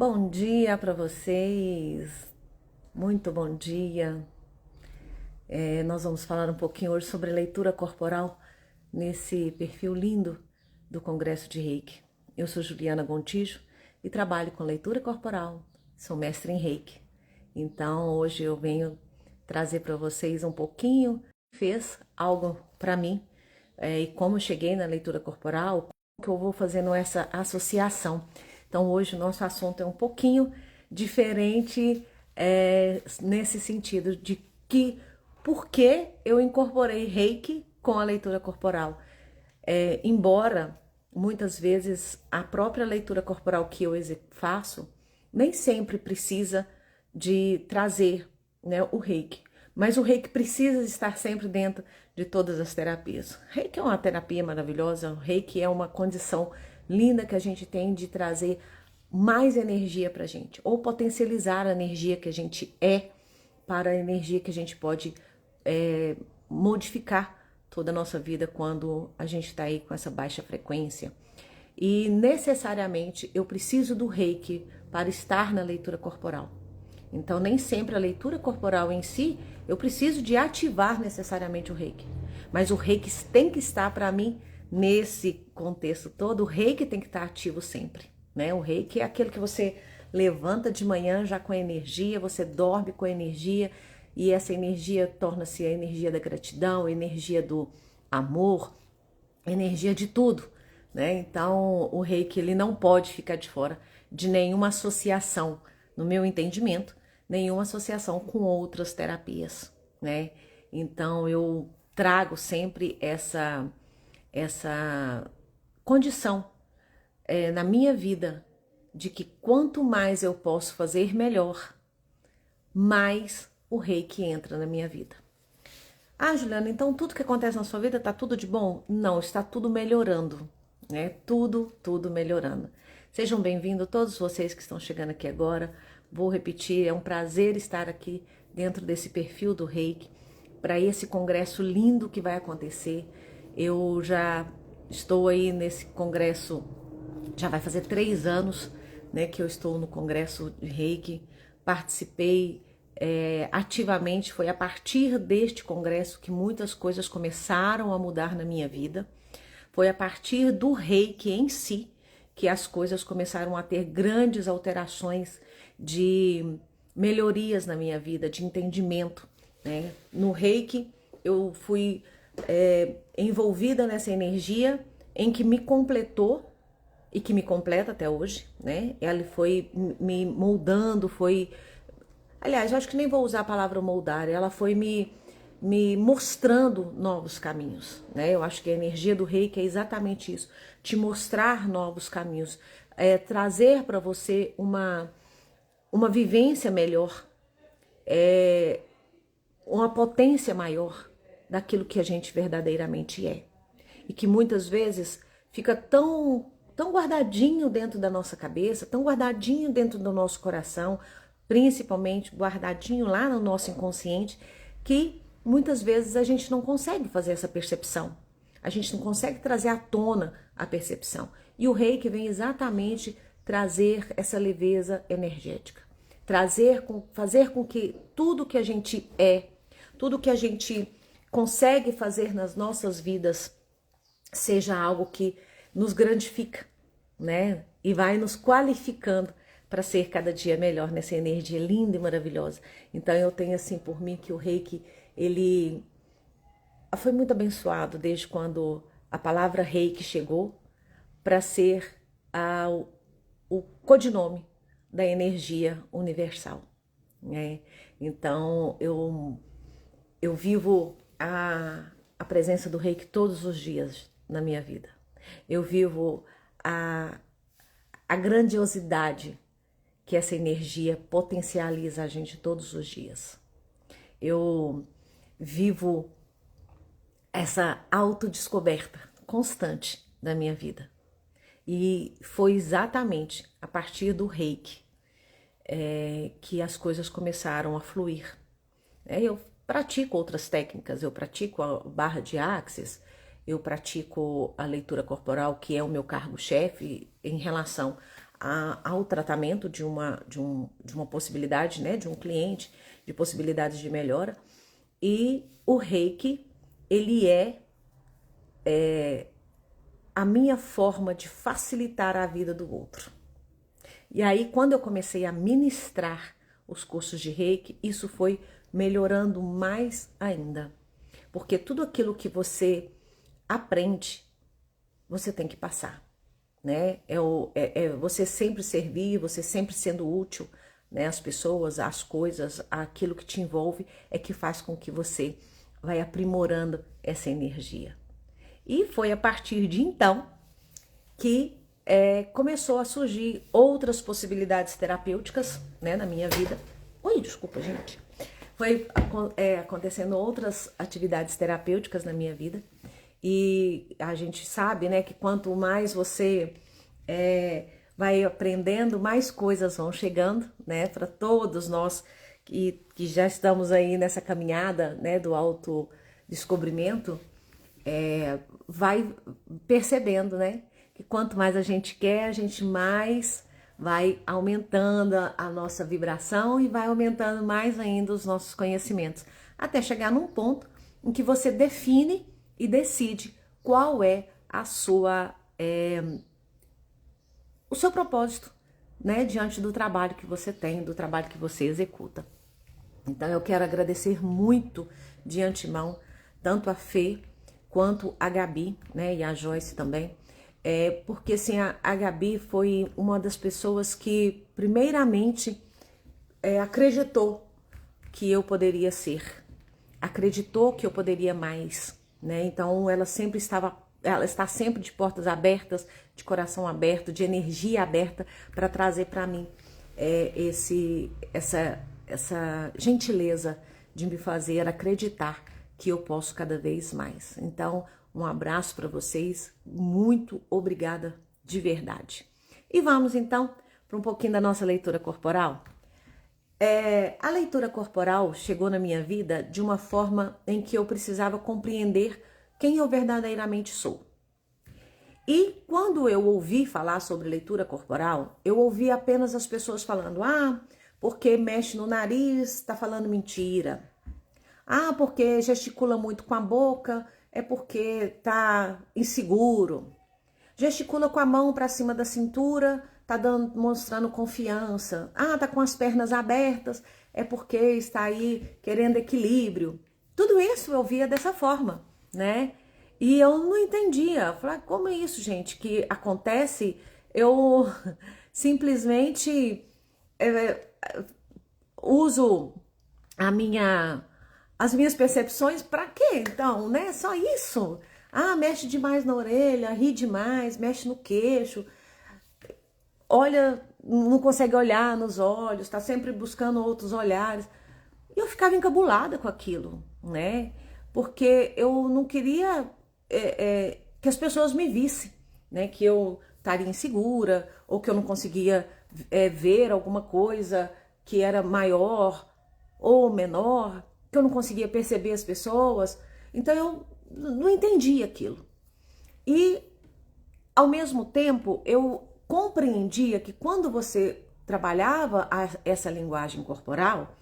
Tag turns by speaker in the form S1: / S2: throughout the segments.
S1: Bom dia para vocês, muito bom dia. Nós vamos falar um pouquinho hoje sobre leitura corporal nesse perfil lindo do Congresso de Reiki. Eu sou Juliana Gontijo e trabalho com leitura corporal, sou mestre em Reiki. Então hoje eu venho trazer para vocês um pouquinho, fez algo para mim e como eu cheguei na leitura corporal, que eu vou fazendo essa associação. Então hoje o nosso assunto é um pouquinho diferente nesse sentido de que por que eu incorporei Reiki com a leitura corporal. Embora muitas vezes a própria leitura corporal que eu faço nem sempre precisa de trazer, né, o Reiki, mas o Reiki precisa estar sempre dentro de todas as terapias. Reiki é uma terapia maravilhosa, o Reiki é uma condição linda que a gente tem de trazer mais energia para a gente, ou potencializar a energia que a gente para a energia que a gente pode modificar toda a nossa vida quando a gente está aí com essa baixa frequência. E necessariamente eu preciso do Reiki para estar na leitura corporal. Então nem sempre a leitura corporal em si eu preciso de ativar necessariamente o Reiki, mas o Reiki tem que estar para mim nesse contexto todo. O Reiki tem que estar ativo sempre, né? O Reiki é aquele que você levanta de manhã já com energia, você dorme com energia e essa energia torna-se a energia da gratidão, a energia do amor, a energia de tudo, né? Então o Reiki ele não pode ficar de fora de nenhuma associação, no meu entendimento, nenhuma associação com outras terapias, né? Então eu trago sempre essa condição na minha vida de que quanto mais eu posso fazer melhor, mais o Reiki entra na minha vida. Ah, Juliana, então tudo que acontece na sua vida está tudo de bom? Não, está tudo melhorando, né? Tudo melhorando. Sejam bem-vindos todos vocês que estão chegando aqui agora. Vou repetir, é um prazer estar aqui dentro desse perfil do Reiki para esse congresso lindo que vai acontecer. Eu já estou aí nesse congresso, já vai fazer 3 anos, né, que eu estou no congresso de Reiki. Participei ativamente, foi a partir deste congresso que muitas coisas começaram a mudar na minha vida. Foi a partir do Reiki em si que as coisas começaram a ter grandes alterações de melhorias na minha vida, de entendimento, né? No Reiki eu fui envolvida nessa energia em que me completou e que me completa até hoje, né? Ela foi me moldando, aliás, eu acho que nem vou usar a palavra moldar, ela foi me mostrando novos caminhos, né? Eu acho que a energia do Reiki é exatamente isso, te mostrar novos caminhos, trazer para você uma vivência melhor, uma potência maior daquilo que a gente verdadeiramente é. E que muitas vezes fica tão guardadinho dentro da nossa cabeça, tão guardadinho dentro do nosso coração, principalmente guardadinho lá no nosso inconsciente, que muitas vezes a gente não consegue fazer essa percepção. A gente não consegue trazer à tona a percepção. E o Reiki vem exatamente trazer essa leveza energética. Fazer com que tudo que a gente tudo que a gente consegue fazer nas nossas vidas seja algo que nos grandifica, né? E vai nos qualificando para ser cada dia melhor nessa energia linda e maravilhosa. Então eu tenho assim por mim que o Reiki, ele foi muito abençoado desde quando a palavra Reiki chegou para ser o codinome da energia universal, né? Então eu vivo a presença do Reiki todos os dias na minha vida. Eu vivo a grandiosidade que essa energia potencializa a gente todos os dias. Eu vivo essa autodescoberta constante da minha vida. E foi exatamente a partir do Reiki que as coisas começaram a fluir. Eu pratico outras técnicas, eu pratico a barra de Axis, eu pratico a leitura corporal, que é o meu cargo-chefe em relação ao tratamento de uma possibilidade, né, de um cliente, de possibilidades de melhora. E o Reiki, ele é a minha forma de facilitar a vida do outro. E aí, quando eu comecei a ministrar os cursos de Reiki, isso foi melhorando mais ainda. Porque tudo aquilo que você aprende, você tem que passar, né? Você sempre servir, você sempre sendo útil, né? As pessoas, as coisas, aquilo que te envolve é que faz com que você vai aprimorando essa energia. E foi a partir de então que começou a surgir outras possibilidades terapêuticas, né, na minha vida. Oi, desculpa, gente. Foi acontecendo outras atividades terapêuticas na minha vida. E a gente sabe, né, que quanto mais você vai aprendendo, mais coisas vão chegando, né, para todos nós que já estamos aí nessa caminhada, né, do autodescobrimento, vai percebendo, né, que quanto mais a gente quer, a gente mais vai aumentando a nossa vibração e vai aumentando mais ainda os nossos conhecimentos, até chegar num ponto em que você define e decide qual é o seu propósito, né, diante do trabalho que você tem, do trabalho que você executa. Então eu quero agradecer muito de antemão, tanto a Fê quanto a Gabi, né, e a Joyce também, porque assim, a Gabi foi uma das pessoas que primeiramente acreditou que eu poderia ser, acreditou que eu poderia mais, né? Então ela está sempre de portas abertas, de coração aberto, de energia aberta para trazer para mim essa gentileza de me fazer acreditar que eu posso cada vez mais. Então, um abraço para vocês, muito obrigada de verdade. E vamos então para um pouquinho da nossa leitura corporal. A leitura corporal chegou na minha vida de uma forma em que eu precisava compreender quem eu verdadeiramente sou. E quando eu ouvi falar sobre leitura corporal, eu ouvi apenas as pessoas falando: porque mexe no nariz, tá falando mentira. Porque gesticula muito com a boca, é porque tá inseguro. Gesticula com a mão para cima da cintura, tá mostrando confiança. Tá com as pernas abertas, é porque está aí querendo equilíbrio. Tudo isso eu via dessa forma, né? E eu não entendia. Falei, como é isso, gente, que acontece? Eu simplesmente uso as minhas percepções para quê? Então, né? Só isso. Mexe demais na orelha, ri demais, mexe no queixo, olha, não consegue olhar nos olhos, está sempre buscando outros olhares. E eu ficava encabulada com aquilo, né? Porque eu não queria que as pessoas me vissem, né? Que eu estaria insegura ou que eu não conseguia ver alguma coisa que era maior ou menor, que eu não conseguia perceber as pessoas. Então eu não entendi aquilo. E ao mesmo tempo eu compreendia que quando você trabalhava essa linguagem corporal,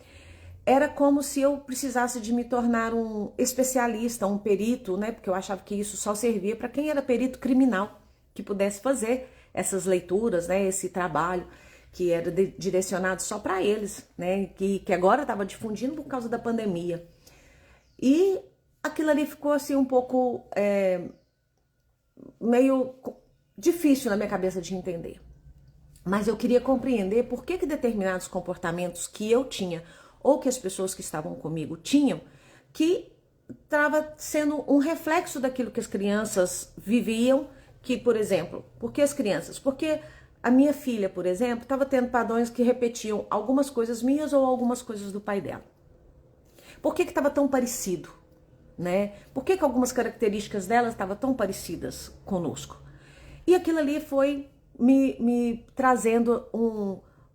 S1: era como se eu precisasse de me tornar um especialista, um perito, né? Porque eu achava que isso só servia para quem era perito criminal, que pudesse fazer essas leituras, né? Esse trabalho que era direcionado só para eles, né? Que agora estava difundindo por causa da pandemia. E aquilo ali ficou assim um pouco meio difícil na minha cabeça de entender. Mas eu queria compreender por que determinados comportamentos que eu tinha ou que as pessoas que estavam comigo tinham, que estava sendo um reflexo daquilo que as crianças viviam, que, por exemplo, por que as crianças? Porque a minha filha, por exemplo, estava tendo padrões que repetiam algumas coisas minhas ou algumas coisas do pai dela. Por que estava tão parecido, né? Por que algumas características dela estavam tão parecidas conosco? E aquilo ali foi me trazendo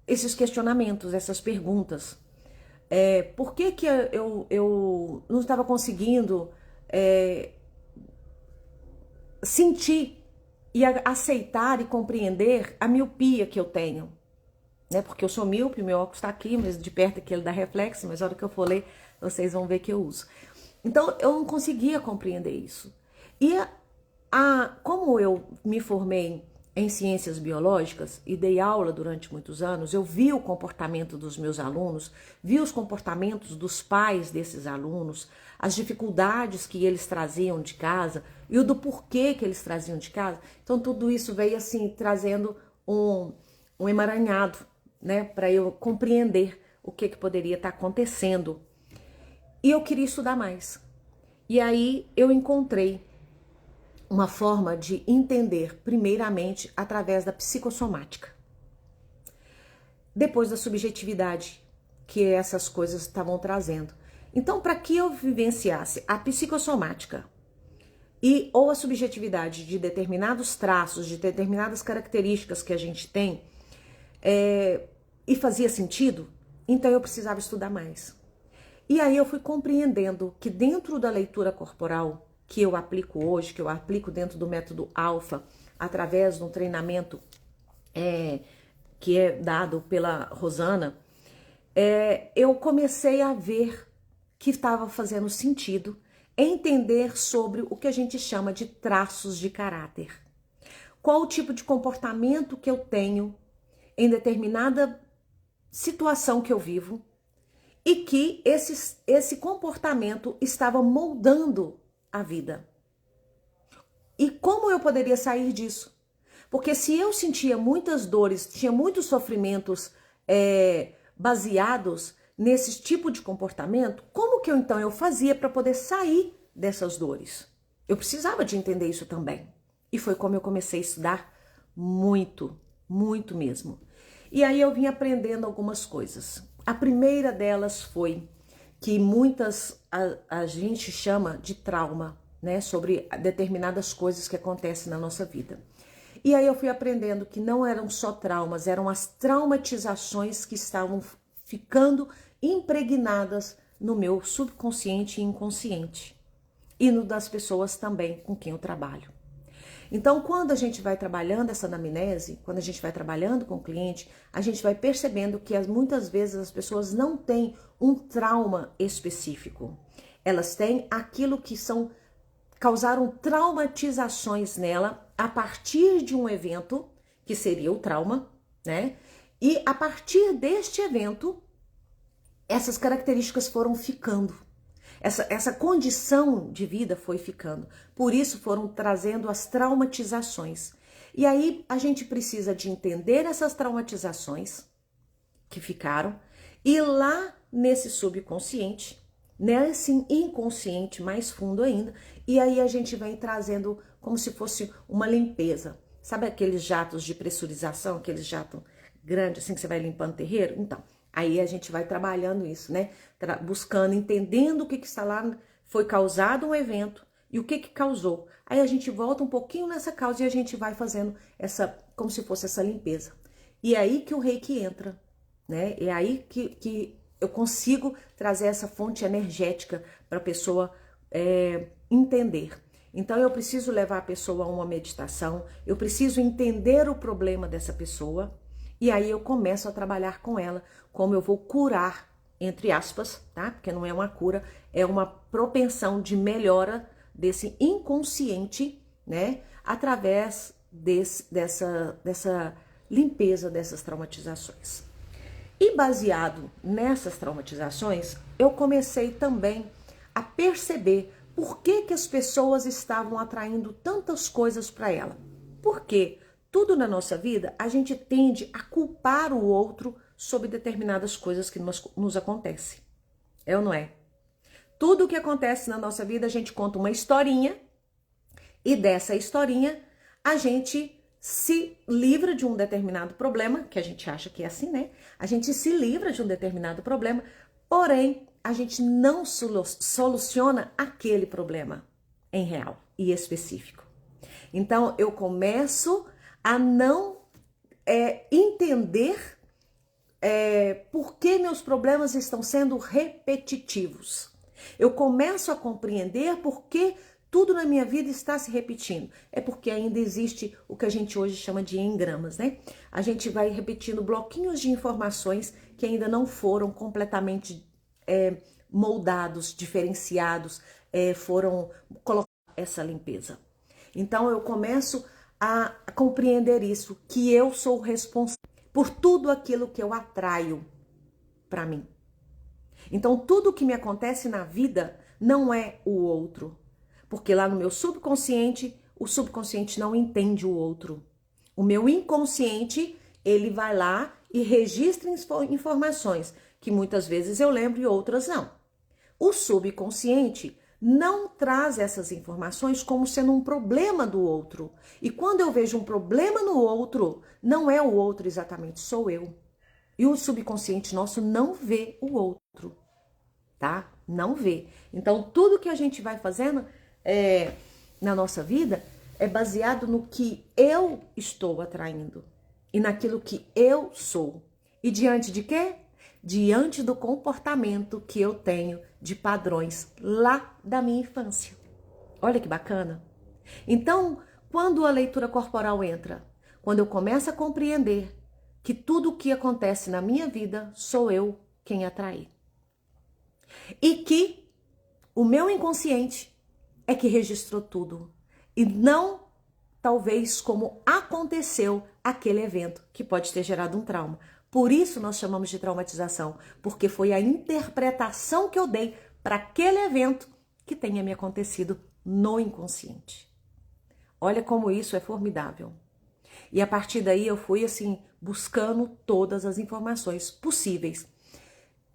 S1: esses questionamentos, essas perguntas. Por que eu não estava conseguindo sentir e aceitar e compreender a miopia que eu tenho, né? Porque eu sou míope, meu óculos está aqui, mas de perto aqui ele dá reflexo, mas na hora que eu for ler, vocês vão ver que eu uso. Então, eu não conseguia compreender isso. E como eu me formei em ciências biológicas e dei aula durante muitos anos, eu vi o comportamento dos meus alunos, vi os comportamentos dos pais desses alunos, as dificuldades que eles traziam de casa e o do porquê que eles traziam de casa. Então, tudo isso veio assim, trazendo um emaranhado, né, para eu compreender o que poderia estar acontecendo. E eu queria estudar mais. E aí eu encontrei uma forma de entender, primeiramente, através da psicossomática. Depois da subjetividade que essas coisas estavam trazendo. Então, para que eu vivenciasse a psicossomática ou a subjetividade de determinados traços, de determinadas características que a gente tem, e fazia sentido, então eu precisava estudar mais. E aí eu fui compreendendo que dentro da leitura corporal que eu aplico hoje, que eu aplico dentro do método Alpha, através de um treinamento que é dado pela Rosana, eu comecei a ver que estava fazendo sentido entender sobre o que a gente chama de traços de caráter. Qual o tipo de comportamento que eu tenho em determinada situação que eu vivo e que esse comportamento estava moldando a vida. E como eu poderia sair disso? Porque se eu sentia muitas dores, tinha muitos sofrimentos baseados nesse tipo de comportamento, como que então eu fazia para poder sair dessas dores? Eu precisava de entender isso também. E foi como eu comecei a estudar muito, muito mesmo. E aí eu vim aprendendo algumas coisas. A primeira delas foi que a gente chama de trauma, né, sobre determinadas coisas que acontecem na nossa vida. E aí eu fui aprendendo que não eram só traumas, eram as traumatizações que estavam ficando impregnadas no meu subconsciente e inconsciente. E no das pessoas também com quem eu trabalho. Então, quando a gente vai trabalhando essa anamnese, quando a gente vai trabalhando com o cliente, a gente vai percebendo que muitas vezes as pessoas não têm um trauma específico. Elas têm aquilo que causaram traumatizações nela a partir de um evento, que seria o trauma, né? E a partir deste evento, essas características foram ficando. Essa condição de vida foi ficando. Por isso foram trazendo as traumatizações. E aí a gente precisa de entender essas traumatizações que ficaram e lá nesse subconsciente, nesse inconsciente mais fundo ainda, e aí a gente vem trazendo como se fosse uma limpeza. Sabe aqueles jatos de pressurização, aqueles jatos grandes assim que você vai limpando o terreiro? Então, aí a gente vai trabalhando isso, né? Buscando, entendendo o que está lá, foi causado um evento e o que causou. Aí a gente volta um pouquinho nessa causa e a gente vai fazendo como se fosse essa limpeza. E é aí que o Reiki entra, né? É aí que eu consigo trazer essa fonte energética para a pessoa entender. Então eu preciso levar a pessoa a uma meditação, eu preciso entender o problema dessa pessoa e aí eu começo a trabalhar com ela, como eu vou curar, entre aspas, tá? Porque não é uma cura, é uma propensão de melhora desse inconsciente, né? Através dessa limpeza dessas traumatizações. E baseado nessas traumatizações, eu comecei também a perceber por que as pessoas estavam atraindo tantas coisas para ela. Porque tudo na nossa vida, a gente tende a culpar o outro sobre determinadas coisas que nos acontecem. É ou não é? Tudo o que acontece na nossa vida, a gente conta uma historinha e dessa historinha a gente se livra de um determinado problema, que a gente acha que é assim, né? A gente se livra de um determinado problema, porém a gente não soluciona aquele problema em real e específico. Então eu começo a não entender por que meus problemas estão sendo repetitivos. Eu começo a compreender por que tudo na minha vida está se repetindo. É porque ainda existe o que a gente hoje chama de engramas, né? A gente vai repetindo bloquinhos de informações que ainda não foram completamente moldados, diferenciados, foram colocados essa limpeza. Então eu começo a compreender isso, que eu sou responsável por tudo aquilo que eu atraio para mim. Então tudo que me acontece na vida não é o outro, porque lá no meu subconsciente, o subconsciente não entende o outro. O meu inconsciente, ele vai lá e registra informações que muitas vezes eu lembro e outras não. O subconsciente não traz essas informações como sendo um problema do outro. E quando eu vejo um problema no outro, não é o outro exatamente, sou eu. E o subconsciente nosso não vê o outro, tá? Não vê. Então, tudo que a gente vai fazendo na nossa vida é baseado no que eu estou atraindo e naquilo que eu sou. E diante de quê? Diante do comportamento que eu tenho de padrões lá da minha infância. Olha que bacana. Então, quando a leitura corporal entra, quando eu começo a compreender que tudo o que acontece na minha vida sou eu quem atrai. E que o meu inconsciente é que registrou tudo. E não talvez como aconteceu aquele evento que pode ter gerado um trauma. Por isso nós chamamos de traumatização, porque foi a interpretação que eu dei para aquele evento que tenha me acontecido no inconsciente. Olha como isso é formidável. E a partir daí eu fui assim buscando todas as informações possíveis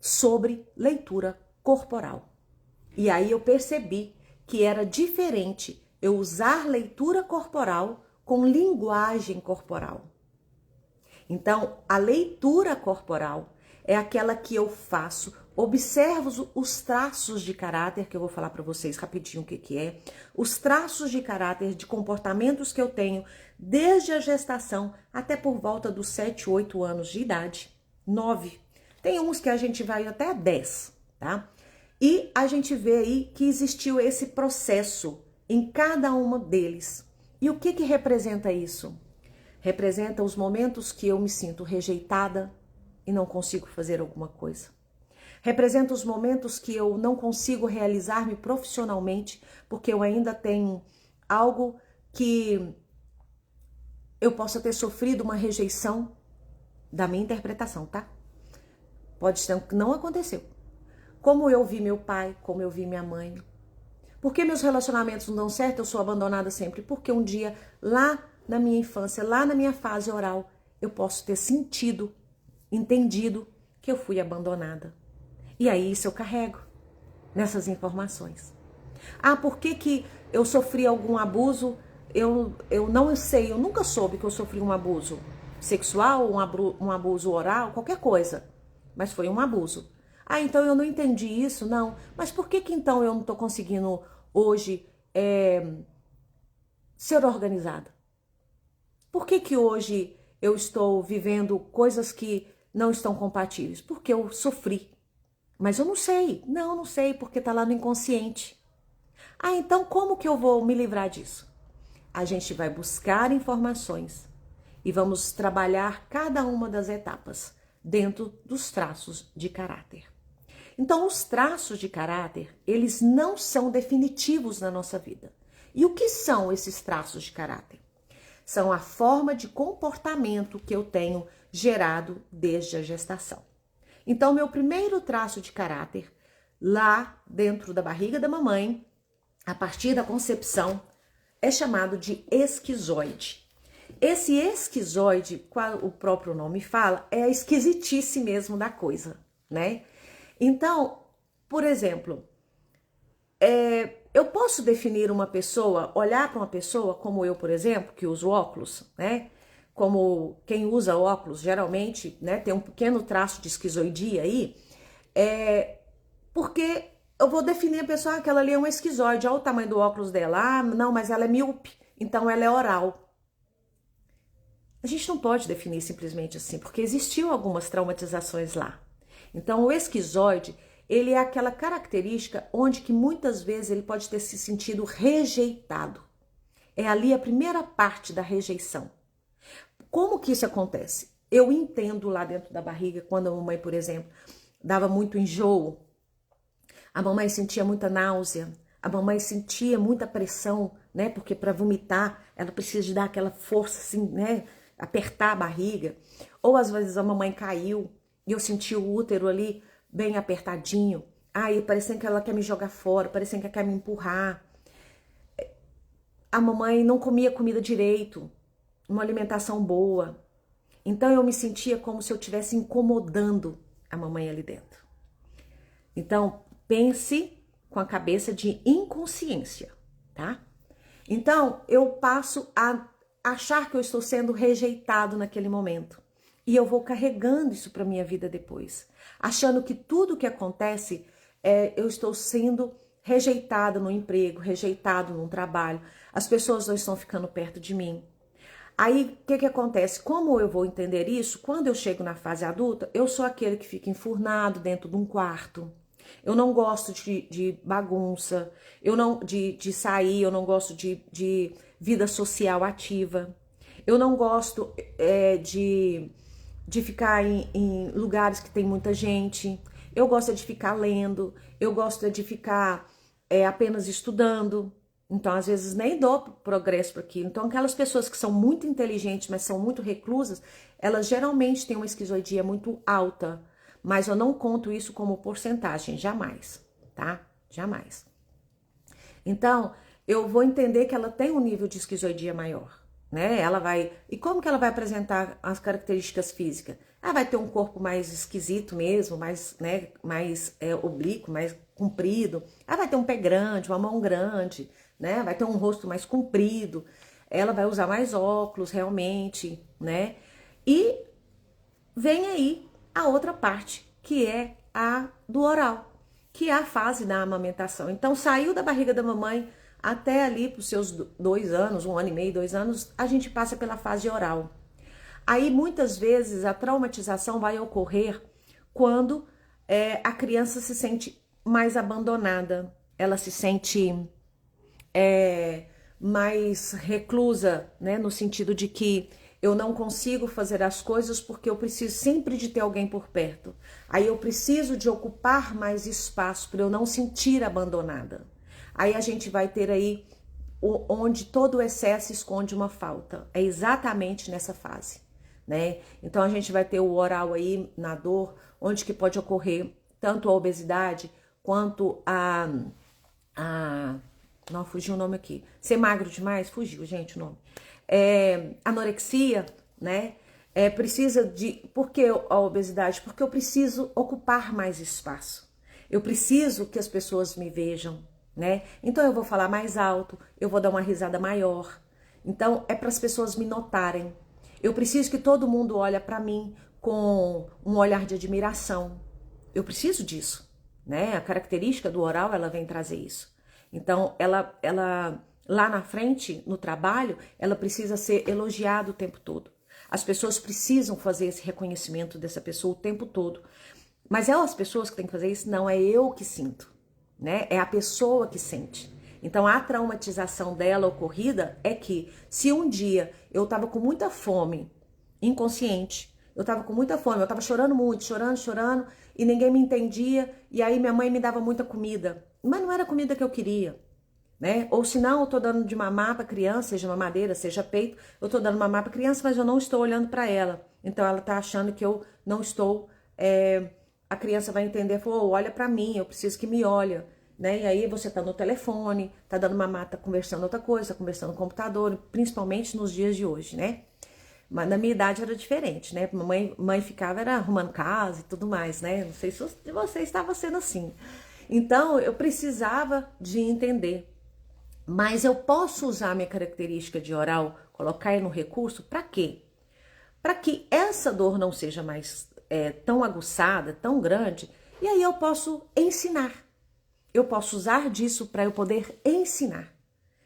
S1: sobre leitura corporal. E aí eu percebi que era diferente eu usar leitura corporal com linguagem corporal. Então, a leitura corporal é aquela que eu faço, observo os traços de caráter, que eu vou falar para vocês rapidinho o que é, os traços de caráter, de comportamentos que eu tenho desde a gestação até por volta dos 7, 8 anos de idade, 9. Tem uns que a gente vai até 10, tá? E a gente vê aí que existiu esse processo em cada um deles. E o que representa isso? Representa os momentos que eu me sinto rejeitada e não consigo fazer alguma coisa. Representa os momentos que eu não consigo realizar-me profissionalmente porque eu ainda tenho algo que eu possa ter sofrido uma rejeição da minha interpretação, tá? Pode ser que não aconteceu. Como eu vi meu pai, como eu vi minha mãe. Por que meus relacionamentos não dão certo? Eu sou abandonada sempre. Porque um dia, lá na minha infância, lá na minha fase oral, eu posso ter sentido, entendido que eu fui abandonada. E aí isso eu carrego nessas informações. Ah, por que eu sofri algum abuso? Eu não sei, eu nunca soube que eu sofri um abuso sexual, um abuso oral, qualquer coisa. Mas foi um abuso. Ah, então eu não entendi isso? Não. Mas por que então eu não estou conseguindo hoje ser organizada? Por que hoje eu estou vivendo coisas que não estão compatíveis? Porque eu sofri. Mas eu não sei. Não sei, porque está lá no inconsciente. Ah, então como que eu vou me livrar disso? A gente vai buscar informações e vamos trabalhar cada uma das etapas dentro dos traços de caráter. Então, os traços de caráter, eles não são definitivos na nossa vida. E o que são esses traços de caráter? São a forma de comportamento que eu tenho gerado desde a gestação. Então, meu primeiro traço de caráter, lá dentro da barriga da mamãe, a partir da concepção, é chamado de esquizoide. Esse esquizoide, qual o próprio nome fala, é a esquisitice mesmo da coisa, né? Então, por exemplo, eu posso definir uma pessoa, olhar para uma pessoa, como eu, por exemplo, que uso óculos, né? Como quem usa óculos, geralmente, né, tem um pequeno traço de esquizoidia aí, porque eu vou definir a pessoa, aquela ali é um esquizoide, olha o tamanho do óculos dela, ah, não, mas ela é míope, então ela é oral. A gente não pode definir simplesmente assim, porque existiu algumas traumatizações lá. Então, o esquizoide, ele é aquela característica onde que muitas vezes ele pode ter se sentido rejeitado. É ali a primeira parte da rejeição. Como que isso acontece? Eu entendo lá dentro da barriga, quando a mamãe, por exemplo, dava muito enjoo, a mamãe sentia muita náusea, a mamãe sentia muita pressão, né? Porque para vomitar, ela precisa de dar aquela força assim, né? Apertar a barriga. Ou às vezes a mamãe caiu e eu senti o útero ali bem apertadinho. Aí parecendo que ela quer me jogar fora, parecendo que ela quer me empurrar. A mamãe não comia comida direito, uma alimentação boa. Então eu me sentia como se eu estivesse incomodando a mamãe ali dentro. Então pense com a cabeça de inconsciência, tá? Então eu passo a achar que eu estou sendo rejeitado naquele momento. E eu vou carregando isso para minha vida depois, achando que tudo que acontece eu estou sendo rejeitado no emprego, rejeitado num trabalho, as pessoas não estão ficando perto de mim. Aí, o que acontece? Como eu vou entender isso? Quando eu chego na fase adulta, eu sou aquele que fica enfurnado dentro de um quarto. Eu não gosto de bagunça, eu não de sair, eu não gosto de vida social ativa. Eu não gosto de ficar em lugares que tem muita gente. Eu gosto de ficar lendo, eu gosto de ficar apenas estudando. Então, às vezes, nem dou progresso para aquilo. Então, aquelas pessoas que são muito inteligentes, mas são muito reclusas, elas geralmente têm uma esquizoidia muito alta. Mas eu não conto isso como porcentagem, jamais, tá? Jamais. Então, eu vou entender que ela tem um nível de esquizoidia maior, né? Ela vai... E como que ela vai apresentar as características físicas? Ela vai ter um corpo mais esquisito mesmo, mais, né, mais oblíquo, mais comprido. Ela vai ter um pé grande, uma mão grande, né? Vai ter um rosto mais comprido. Ela vai usar mais óculos, realmente, né? E vem aí a outra parte, que é a do oral, que é a fase da amamentação. Então, saiu da barriga da mamãe até ali para os seus 2 anos, 1 ano e meio, 2 anos, a gente passa pela fase oral. Aí, muitas vezes, a traumatização vai ocorrer quando a criança se sente mais abandonada, ela se sente mais reclusa, né? No sentido de que eu não consigo fazer as coisas porque eu preciso sempre de ter alguém por perto. Aí eu preciso de ocupar mais espaço para eu não sentir abandonada. Aí a gente vai ter aí onde todo o excesso esconde uma falta. É exatamente nessa fase, né? Então a gente vai ter o oral aí na dor, onde que pode ocorrer tanto a obesidade quanto não, fugiu o nome aqui. Ser magro demais? Fugiu, gente, o nome. Anorexia, né? Precisa de... Por que a obesidade? Porque eu preciso ocupar mais espaço. Eu preciso que as pessoas me vejam, né? Então eu vou falar mais alto, eu vou dar uma risada maior. Então é para as pessoas me notarem. Eu preciso que todo mundo olhe para mim com um olhar de admiração. Eu preciso disso, né? A característica do oral, ela vem trazer isso. Então, ela lá na frente, no trabalho, ela precisa ser elogiada o tempo todo. As pessoas precisam fazer esse reconhecimento dessa pessoa o tempo todo. Mas é as pessoas que têm que fazer isso? Não, é eu que sinto, né? É a pessoa que sente. Então, a traumatização dela ocorrida é que se um dia eu estava com muita fome, inconsciente, eu estava com muita fome, eu estava chorando muito, chorando, e ninguém me entendia, e aí minha mãe me dava muita comida, mas não era a comida que eu queria, né? Ou se não, eu tô dando de mamar para criança, seja mamadeira, seja peito, eu tô dando mamar para criança, mas eu não estou olhando para ela. Então ela tá achando que eu não estou, a criança vai entender, falou, olha para mim, eu preciso que me olhe, né? E aí você tá no telefone, tá dando mamar, tá conversando outra coisa, tá conversando no computador, principalmente nos dias de hoje, né? Mas na minha idade era diferente, né? Mãe ficava era arrumando casa e tudo mais, né? Não sei se você estava sendo assim. Então, eu precisava de entender. Mas eu posso usar a minha característica de oral, colocar aí no recurso, para quê? Para que essa dor não seja mais tão aguçada, tão grande, e aí eu posso ensinar. Eu posso usar disso para eu poder ensinar.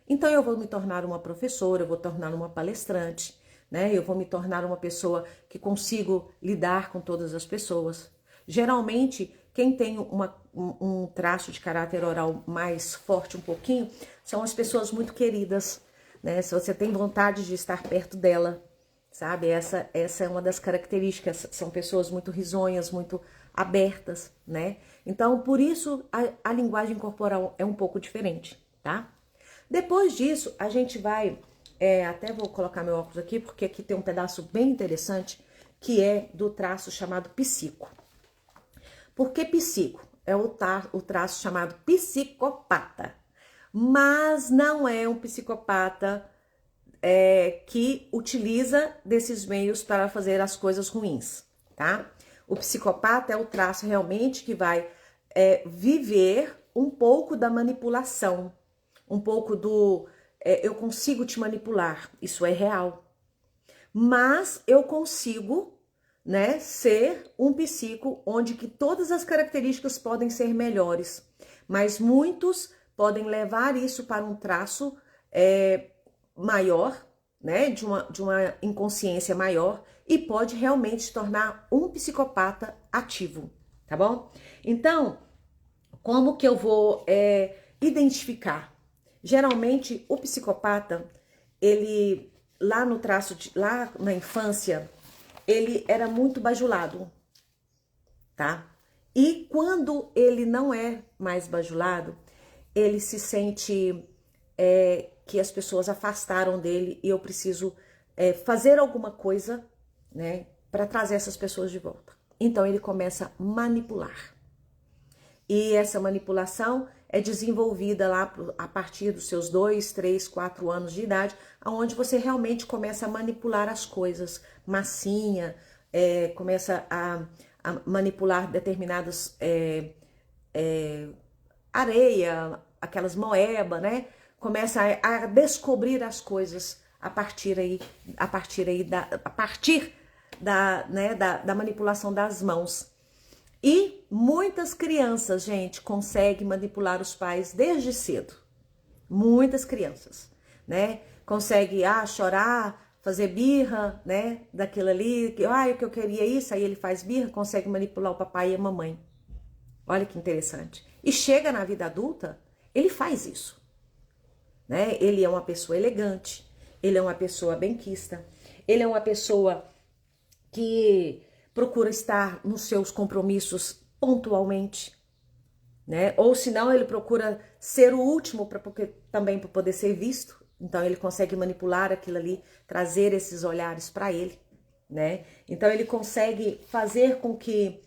S1: Então, eu vou me tornar uma professora, eu vou tornar uma palestrante, né? Eu vou me tornar uma pessoa que consigo lidar com todas as pessoas. Geralmente, Quem tem um traço de caráter oral mais forte um pouquinho, são as pessoas muito queridas, né? Se você tem vontade de estar perto dela, sabe? Essa é uma das características, são pessoas muito risonhas, muito abertas, né? Então, por isso, a linguagem corporal é um pouco diferente, tá? Depois disso, a gente vai, até vou colocar meu óculos aqui, porque aqui tem um pedaço bem interessante, que é do traço chamado psico. Por que psico? É o traço chamado psicopata, mas não é um psicopata que utiliza desses meios para fazer as coisas ruins, tá? O psicopata é o traço realmente que vai viver um pouco da manipulação, um pouco do eu consigo te manipular, isso é real. Mas eu consigo, né, ser um psico onde que todas as características podem ser melhores, mas muitos podem levar isso para um traço maior, né, de uma inconsciência maior e pode realmente se tornar um psicopata ativo, tá bom? Então, como que eu vou identificar? Geralmente, o psicopata, ele, lá na infância, ele era muito bajulado, tá? E quando ele não é mais bajulado, ele se sente que as pessoas afastaram dele e eu preciso fazer alguma coisa, né, para trazer essas pessoas de volta. Então ele começa a manipular. E essa manipulação é desenvolvida lá a partir dos seus 2, 3, 4 anos de idade, onde você realmente começa a manipular as coisas, massinha, começa a manipular determinadas areia, aquelas moeba, né? Começa a descobrir as coisas a partir da manipulação das mãos. E muitas crianças, gente, conseguem manipular os pais desde cedo. Muitas crianças, né? Consegue chorar, fazer birra, né? Daquilo ali, o que eu queria isso, aí ele faz birra, consegue manipular o papai e a mamãe. Olha que interessante. E chega na vida adulta, ele faz isso, né? Ele é uma pessoa elegante, ele é uma pessoa benquista, ele é uma pessoa que procura estar nos seus compromissos pontualmente, né? Ou senão ele procura ser o último também para poder ser visto. Então ele consegue manipular aquilo ali, trazer esses olhares para ele, né? Então ele consegue fazer com que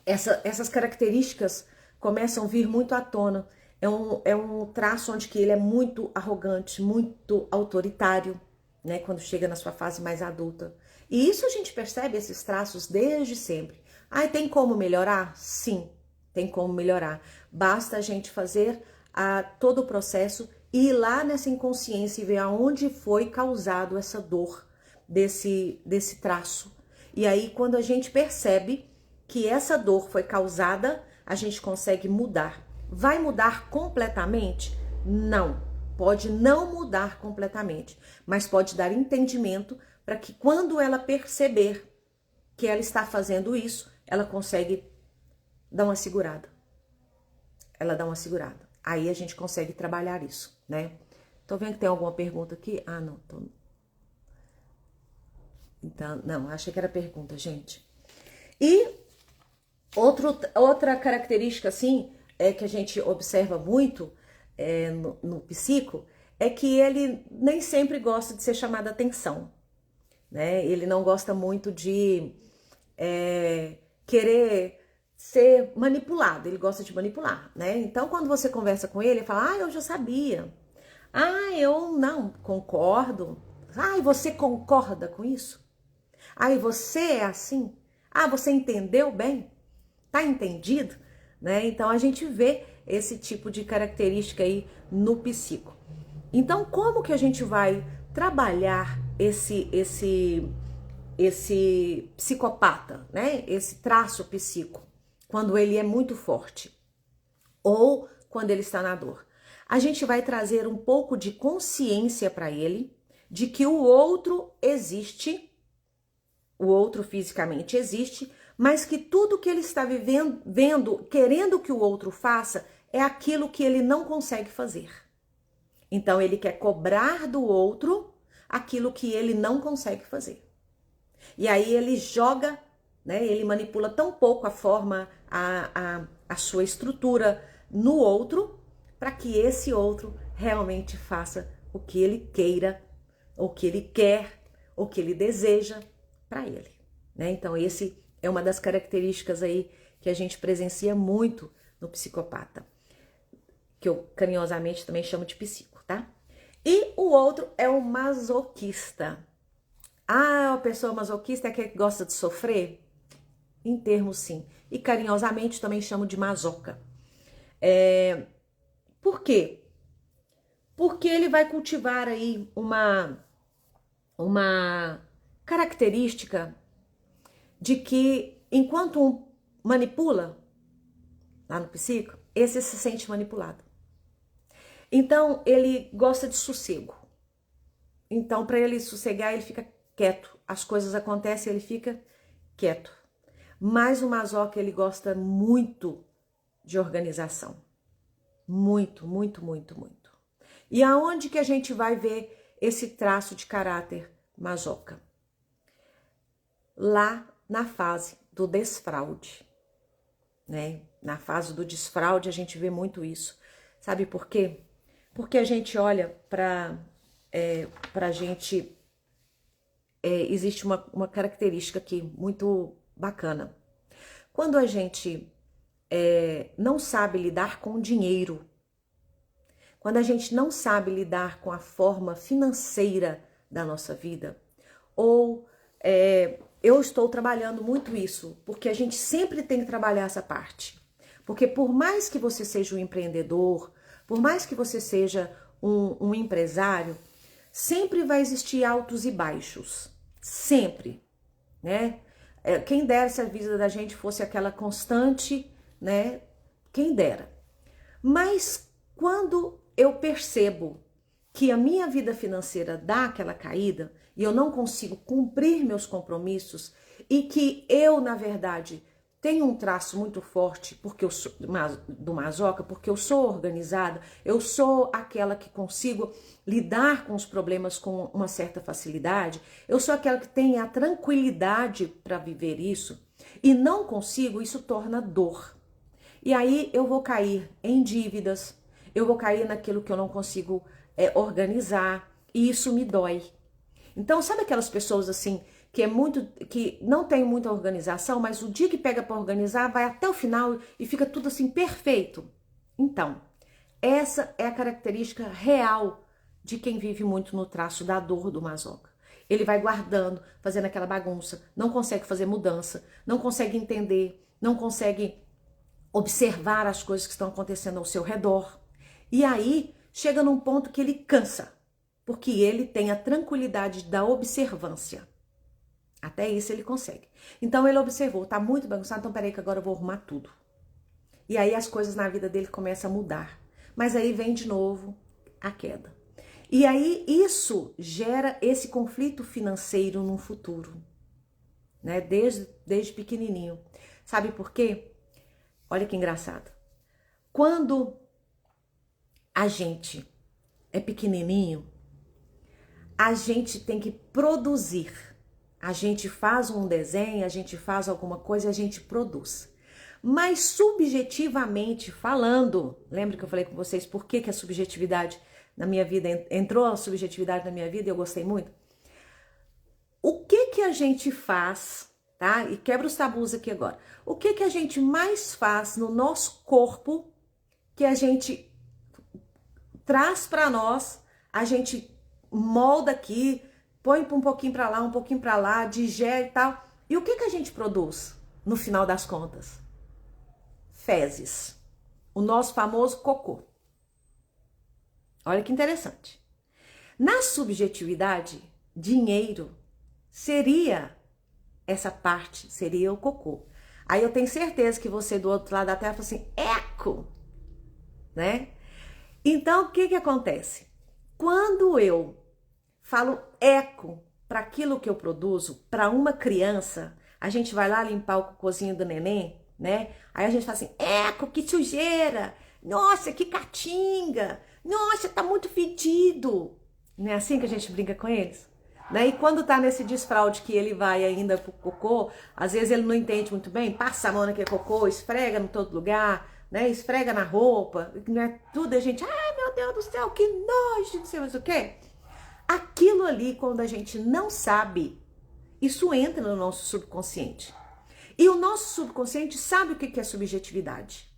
S1: essas características começam a vir muito à tona. É um traço onde que ele é muito arrogante, muito autoritário, né? Quando chega na sua fase mais adulta. E isso a gente percebe esses traços desde sempre. Tem como melhorar? Sim, tem como melhorar. Basta a gente fazer todo o processo e ir lá nessa inconsciência e ver aonde foi causado essa dor desse traço. E aí, quando a gente percebe que essa dor foi causada, a gente consegue mudar. Vai mudar completamente? Não. Pode não mudar completamente, mas pode dar entendimento para que quando ela perceber que ela está fazendo isso, ela consegue dar uma segurada. Ela dá uma segurada. Aí a gente consegue trabalhar isso, né? Tô vendo que tem alguma pergunta aqui? Não. Então, não, achei que era pergunta, gente. E outra característica, assim, que a gente observa muito no psico, é que ele nem sempre gosta de ser chamado a atenção, né? Ele não gosta muito de querer ser manipulado, ele gosta de manipular, né? Então, quando você conversa com ele fala, eu já sabia. Eu não concordo. E você concorda com isso? E você é assim? Você entendeu bem? Tá entendido? Né? Então, a gente vê esse tipo de característica aí no psico. Então, como que a gente vai trabalhar esse psicopata, né? Esse traço psico, quando ele é muito forte ou quando ele está na dor? A gente vai trazer um pouco de consciência para ele de que o outro existe, o outro fisicamente existe, mas que tudo que ele está vendo, querendo que o outro faça, é aquilo que ele não consegue fazer. Então ele quer cobrar do outro aquilo que ele não consegue fazer. E aí ele joga, né? Ele manipula tão pouco a forma, a sua estrutura no outro, para que esse outro realmente faça o que ele queira, o que ele quer, o que ele deseja para ele, né? Então esse é uma das características aí que a gente presencia muito no psicopata, que eu carinhosamente também chamo de psico, tá? E o outro é o masoquista. Ah, a pessoa masoquista é aquele que gosta de sofrer? Em termos, sim. E carinhosamente também chamo de masoca. Por quê? Porque ele vai cultivar aí uma característica de que enquanto um manipula, lá no psico, esse se sente manipulado. Então, ele gosta de sossego. Então, para ele sossegar, ele fica quieto. As coisas acontecem, ele fica quieto. Mas o masoca, ele gosta muito de organização. Muito, muito, muito, muito. E aonde que a gente vai ver esse traço de caráter masoca? Lá na fase do desfraude, né? Na fase do desfraude a gente vê muito isso. Sabe por quê? Porque a gente olha para a gente... existe uma característica aqui muito bacana. Quando a gente não sabe lidar com o dinheiro, quando a gente não sabe lidar com a forma financeira da nossa vida, ou eu estou trabalhando muito isso, porque a gente sempre tem que trabalhar essa parte. Porque por mais que você seja um empreendedor, por mais que você seja um empresário, sempre vai existir altos e baixos. Sempre, né? Quem dera se a vida da gente fosse aquela constante, né? Quem dera. Mas quando eu percebo que a minha vida financeira dá aquela caída e eu não consigo cumprir meus compromissos e que eu, na verdade, tenho um traço muito forte porque eu sou do masoca, porque eu sou organizada, eu sou aquela que consigo lidar com os problemas com uma certa facilidade, eu sou aquela que tem a tranquilidade para viver isso e não consigo, isso torna dor. E aí eu vou cair em dívidas, eu vou cair naquilo que eu não consigo organizar e isso me dói. Então, sabe aquelas pessoas assim que não tem muita organização, mas o dia que pega para organizar vai até o final e fica tudo assim perfeito? Então, essa é a característica real de quem vive muito no traço da dor do masoca. Ele vai guardando, fazendo aquela bagunça, não consegue fazer mudança, não consegue entender, não consegue observar as coisas que estão acontecendo ao seu redor. E aí chega num ponto que ele cansa, porque ele tem a tranquilidade da observância. Até isso ele consegue. Então ele observou, tá muito bagunçado, então peraí que agora eu vou arrumar tudo. E aí as coisas na vida dele começam a mudar. Mas aí vem de novo a queda. E aí isso gera esse conflito financeiro no futuro, né? Desde pequenininho. Sabe por quê? Olha que engraçado. Quando a gente é pequenininho, a gente tem que produzir. A gente faz um desenho, a gente faz alguma coisa, a gente produz. Mas subjetivamente falando, lembra que eu falei com vocês por que a subjetividade na minha vida, entrou a subjetividade na minha vida e eu gostei muito? O que a gente faz, tá? E quebra os tabus aqui agora. O que a gente mais faz no nosso corpo que a gente traz para nós, a gente molda aqui, põe um pouquinho para lá, um pouquinho para lá, digere e tal. E o que a gente produz no final das contas? Fezes. O nosso famoso cocô. Olha que interessante. Na subjetividade, dinheiro seria essa parte, seria o cocô. Aí eu tenho certeza que você do outro lado da terra fala assim, eco, né? Então, o que acontece? Quando eu falo eco para aquilo que eu produzo, para uma criança, A gente vai lá limpar o cocôzinho do neném, né? Aí a gente fala assim, eco, que sujeira! Nossa, que catinga! Nossa, tá muito fedido! Não é assim que a gente brinca com eles? Né? E quando tá nesse desfraude que ele vai ainda pro cocô, às vezes ele não entende muito bem, passa a mão naquele cocô, esfrega em todo lugar, né? Esfrega na roupa, né? Tudo a gente, ai meu Deus do céu, que nojo, não sei mais o quê. Aquilo ali, quando a gente não sabe, isso entra no nosso subconsciente. E o nosso subconsciente sabe o que é subjetividade.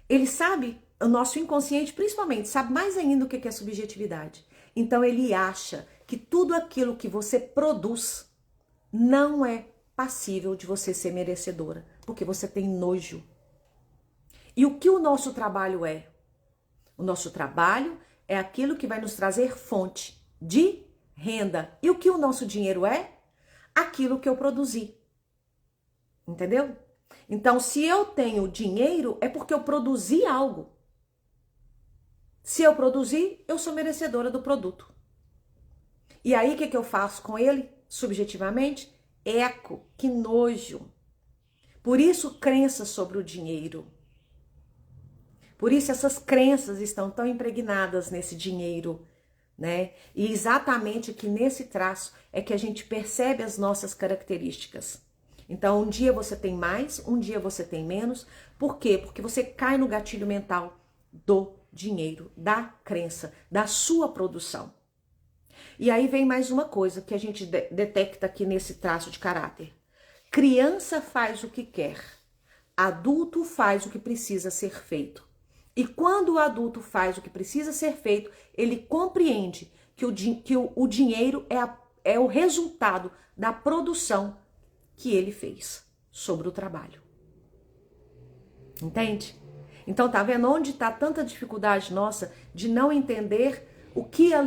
S1: Ele sabe, o nosso inconsciente principalmente, sabe mais ainda o que é subjetividade. Então ele acha que tudo aquilo que você produz não é passível de você ser merecedora, porque você tem nojo. E o que o nosso trabalho é? O nosso trabalho é aquilo que vai nos trazer fonte de renda. E o que o nosso dinheiro é? Aquilo que eu produzi. Entendeu? Então, se eu tenho dinheiro, é porque eu produzi algo. Se eu produzi, eu sou merecedora do produto. E aí, o que eu faço com ele? Subjetivamente, eco, que nojo. Por isso, crenças sobre o dinheiro. Por isso, essas crenças estão tão impregnadas nesse dinheiro, né? E exatamente aqui nesse traço é que a gente percebe as nossas características. Então, um dia você tem mais, um dia você tem menos. Por quê? Porque você cai no gatilho mental do dinheiro, da crença, da sua produção. E aí vem mais uma coisa que a gente detecta aqui nesse traço de caráter. Criança faz o que quer, adulto faz o que precisa ser feito. E quando o adulto faz o que precisa ser feito, ele compreende que o dinheiro é o resultado da produção que ele fez sobre o trabalho. Entende? Então tá vendo onde está tanta dificuldade nossa de não entender o que a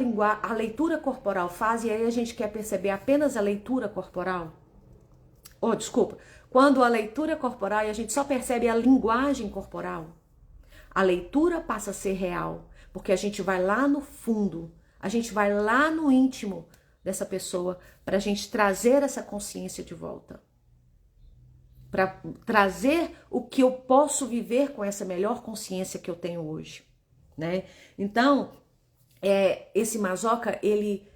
S1: leitura corporal faz, e aí a gente quer perceber apenas a leitura corporal? Oh, desculpa. Quando a leitura corporal e a gente só percebe a linguagem corporal, a leitura passa a ser real, porque a gente vai lá no fundo, a gente vai lá no íntimo dessa pessoa para a gente trazer essa consciência de volta. Para trazer o que eu posso viver com essa melhor consciência que eu tenho hoje, né? Então, esse Mazoca, ele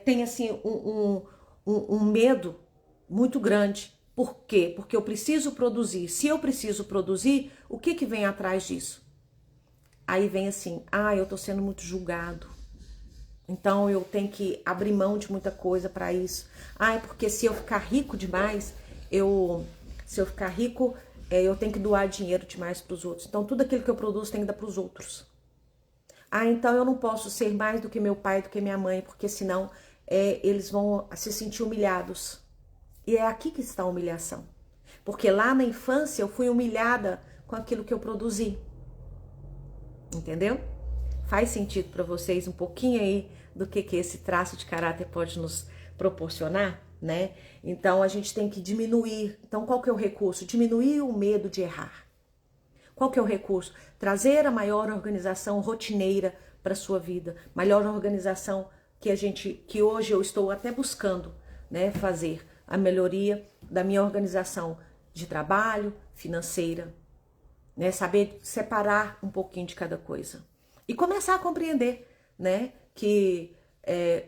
S1: tem assim um medo muito grande. Por quê? Porque eu preciso produzir. Se eu preciso produzir, o que vem atrás disso? Aí vem assim, eu tô sendo muito julgado. Então eu tenho que abrir mão de muita coisa para isso. Porque se eu ficar rico demais, eu tenho que doar dinheiro demais para os outros. Então tudo aquilo que eu produzo tem que dar para os outros. Então eu não posso ser mais do que meu pai, do que minha mãe, porque senão eles vão se sentir humilhados. E é aqui que está a humilhação. Porque lá na infância eu fui humilhada com aquilo que eu produzi. Entendeu? Faz sentido para vocês um pouquinho aí do que esse traço de caráter pode nos proporcionar, né? Então a gente tem que diminuir. Então qual que é o recurso? Diminuir o medo de errar. Qual que é o recurso? Trazer a maior organização rotineira para sua vida, maior organização que hoje eu estou até buscando, né, fazer a melhoria da minha organização de trabalho, financeira, né, saber separar um pouquinho de cada coisa e começar a compreender, né, que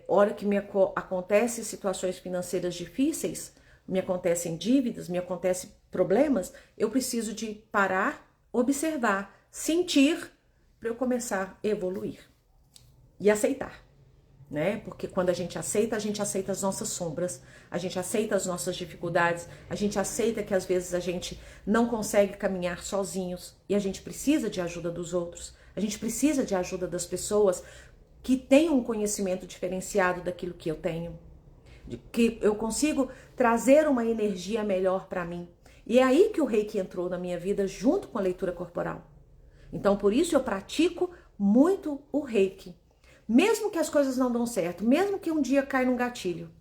S1: hora que me acontecem situações financeiras difíceis, me acontecem dívidas, me acontecem problemas, eu preciso de parar, observar, sentir, para eu começar a evoluir e aceitar, né? Porque quando a gente aceita as nossas sombras, a gente aceita as nossas dificuldades, a gente aceita que às vezes a gente não consegue caminhar sozinhos e a gente precisa de ajuda dos outros, a gente precisa de ajuda das pessoas que têm um conhecimento diferenciado daquilo que eu tenho, que eu consigo trazer uma energia melhor para mim. E é aí que o Reiki entrou na minha vida junto com a leitura corporal. Então, por isso eu pratico muito o Reiki. Mesmo que as coisas não dão certo, mesmo que um dia caia num gatilho.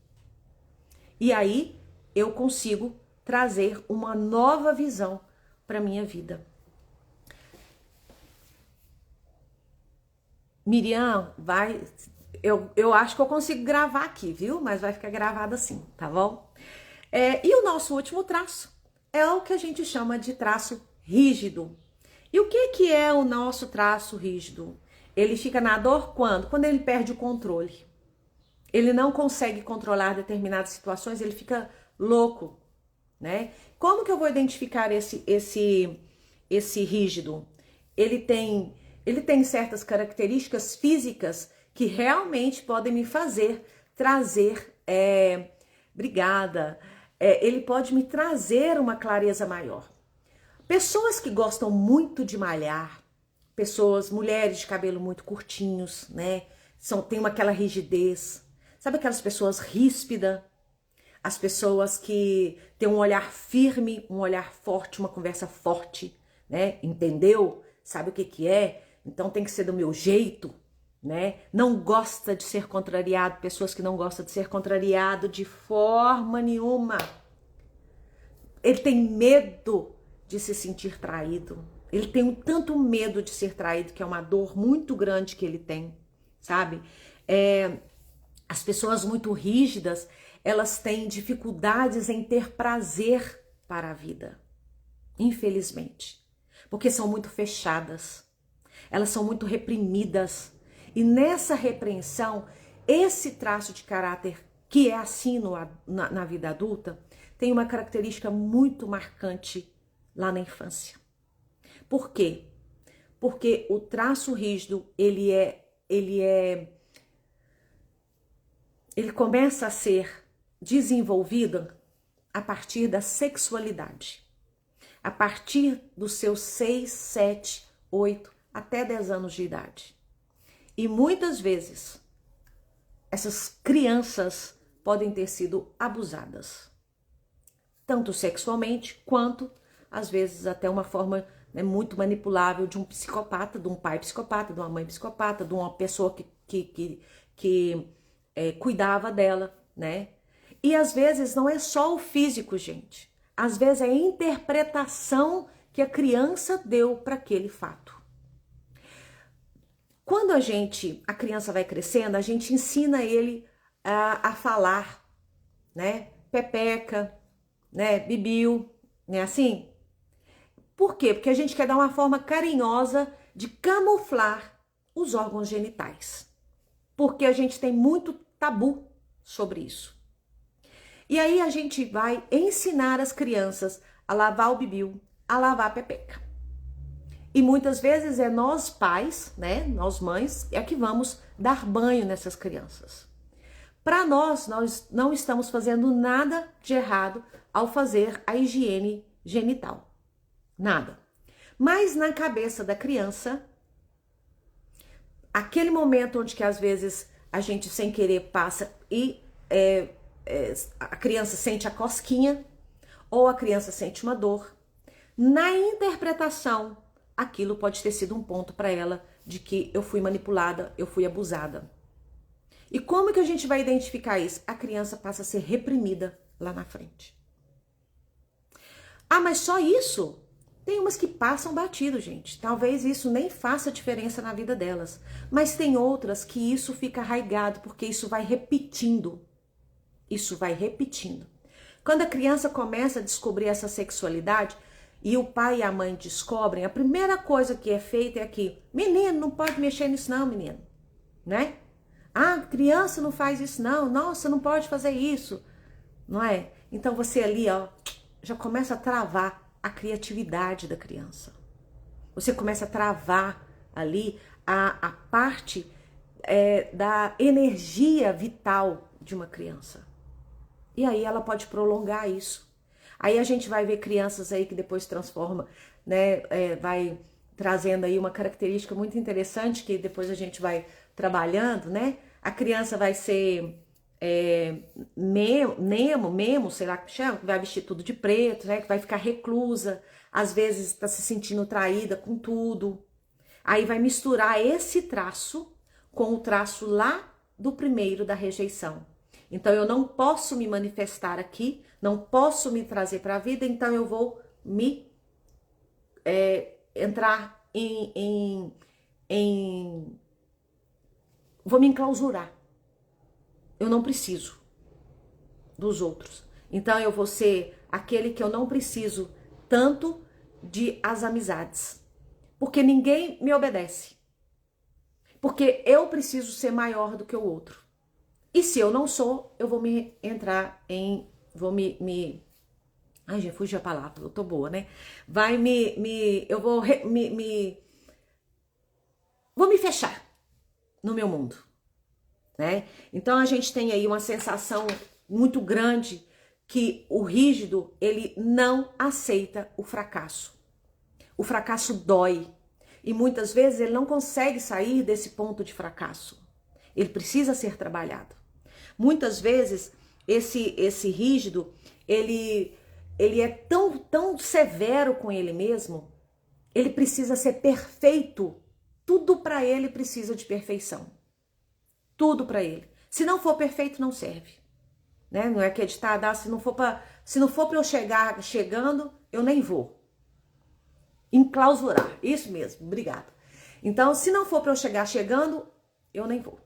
S1: E aí eu consigo trazer uma nova visão para minha vida. Miriam, eu acho que eu consigo gravar aqui, viu? Mas vai ficar gravado assim, tá bom? E o nosso último traço é o que a gente chama de traço rígido. E o que é o nosso traço rígido? Ele fica na dor quando? Quando ele perde o controle. Ele não consegue controlar determinadas situações, ele fica louco, né? Como que eu vou identificar esse rígido? Ele tem certas características físicas que realmente podem me fazer trazer brigada. Ele pode me trazer uma clareza maior. Pessoas que gostam muito de malhar, mulheres de cabelo muito curtinhos, né? Tem aquela rigidez. Sabe aquelas pessoas ríspidas? As pessoas que têm um olhar firme, um olhar forte, uma conversa forte, né? Entendeu? Sabe o que é? Então tem que ser do meu jeito, né? Não gosta de ser contrariado, pessoas que não gostam de ser contrariado de forma nenhuma. Ele tem medo de se sentir traído. Ele tem tanto medo de ser traído que é uma dor muito grande que ele tem, sabe? As pessoas muito rígidas, elas têm dificuldades em ter prazer para a vida, infelizmente, porque são muito fechadas, elas são muito reprimidas, e nessa repreensão, esse traço de caráter que é assim na vida adulta, tem uma característica muito marcante lá na infância. Por quê? Porque o traço rígido, ele começa a ser desenvolvido a partir da sexualidade. A partir dos seus 6, 7, 8, até 10 anos de idade. E muitas vezes, essas crianças podem ter sido abusadas. Tanto sexualmente, quanto, às vezes, até uma forma muito manipulável de um psicopata, de um pai psicopata, de uma mãe psicopata, de uma pessoa que cuidava dela, né? E às vezes não é só o físico, gente. Às vezes é a interpretação que a criança deu para aquele fato. Quando a criança vai crescendo, a gente ensina ele a falar, né? Pepeca, né? Bibiu, né? Assim. Por quê? Porque a gente quer dar uma forma carinhosa de camuflar os órgãos genitais. Porque a gente tem muito tabu sobre isso. E aí a gente vai ensinar as crianças a lavar o bibiu, a lavar a pepeca. E muitas vezes é nós pais, né, nós mães, é que vamos dar banho nessas crianças. Para nós não estamos fazendo nada de errado ao fazer a higiene genital. Nada. Mas na cabeça da criança, aquele momento onde que às vezes a gente sem querer passa e a criança sente a cosquinha ou a criança sente uma dor, na interpretação, aquilo pode ter sido um ponto para ela de que eu fui manipulada, eu fui abusada. E como que a gente vai identificar isso? A criança passa a ser reprimida lá na frente. Ah, mas só isso? Tem umas que passam batido, gente. Talvez isso nem faça diferença na vida delas. Mas tem outras que isso fica arraigado, porque isso vai repetindo. Isso vai repetindo. Quando a criança começa a descobrir essa sexualidade e o pai e a mãe descobrem, a primeira coisa que é feita é que, menino, não pode mexer nisso não, menino, né? Ah, criança não faz isso não, nossa, não pode fazer isso, não é? Então você ali, ó, já começa a travar a criatividade da criança. Você começa a travar ali a parte da energia vital de uma criança. E aí ela pode prolongar isso. Aí a gente vai ver crianças aí que depois transforma, né, vai trazendo aí uma característica muito interessante que depois a gente vai trabalhando, né? A criança vai ser memo, sei lá que chama, que vai vestir tudo de preto, né? Que vai ficar reclusa, às vezes está se sentindo traída com tudo. Aí vai misturar esse traço com o traço lá do primeiro da rejeição. Então eu não posso me manifestar aqui, não posso me trazer para a vida, então eu vou me entrar vou me enclausurar. Eu não preciso dos outros. Então eu vou ser aquele que eu não preciso tanto de as amizades. Porque ninguém me obedece. Porque eu preciso ser maior do que o outro. E se eu não sou, eu vou me entrar em... Ai, já fugiu a palavra, eu tô boa, né? Eu vou vou me fechar no meu mundo, né? Então a gente tem aí uma sensação muito grande que o rígido, ele não aceita o fracasso. O fracasso dói. E muitas vezes ele não consegue sair desse ponto de fracasso. Ele precisa ser trabalhado. Muitas vezes esse rígido, ele é tão severo com ele mesmo, ele precisa ser perfeito. Tudo para ele precisa de perfeição. Tudo para ele. Se não for perfeito, não serve. Né? Não é que é ditado, se não for para eu chegar chegando, eu nem vou. Enclausurar. Isso mesmo, obrigada. Então, se não for para eu chegar chegando, eu nem vou.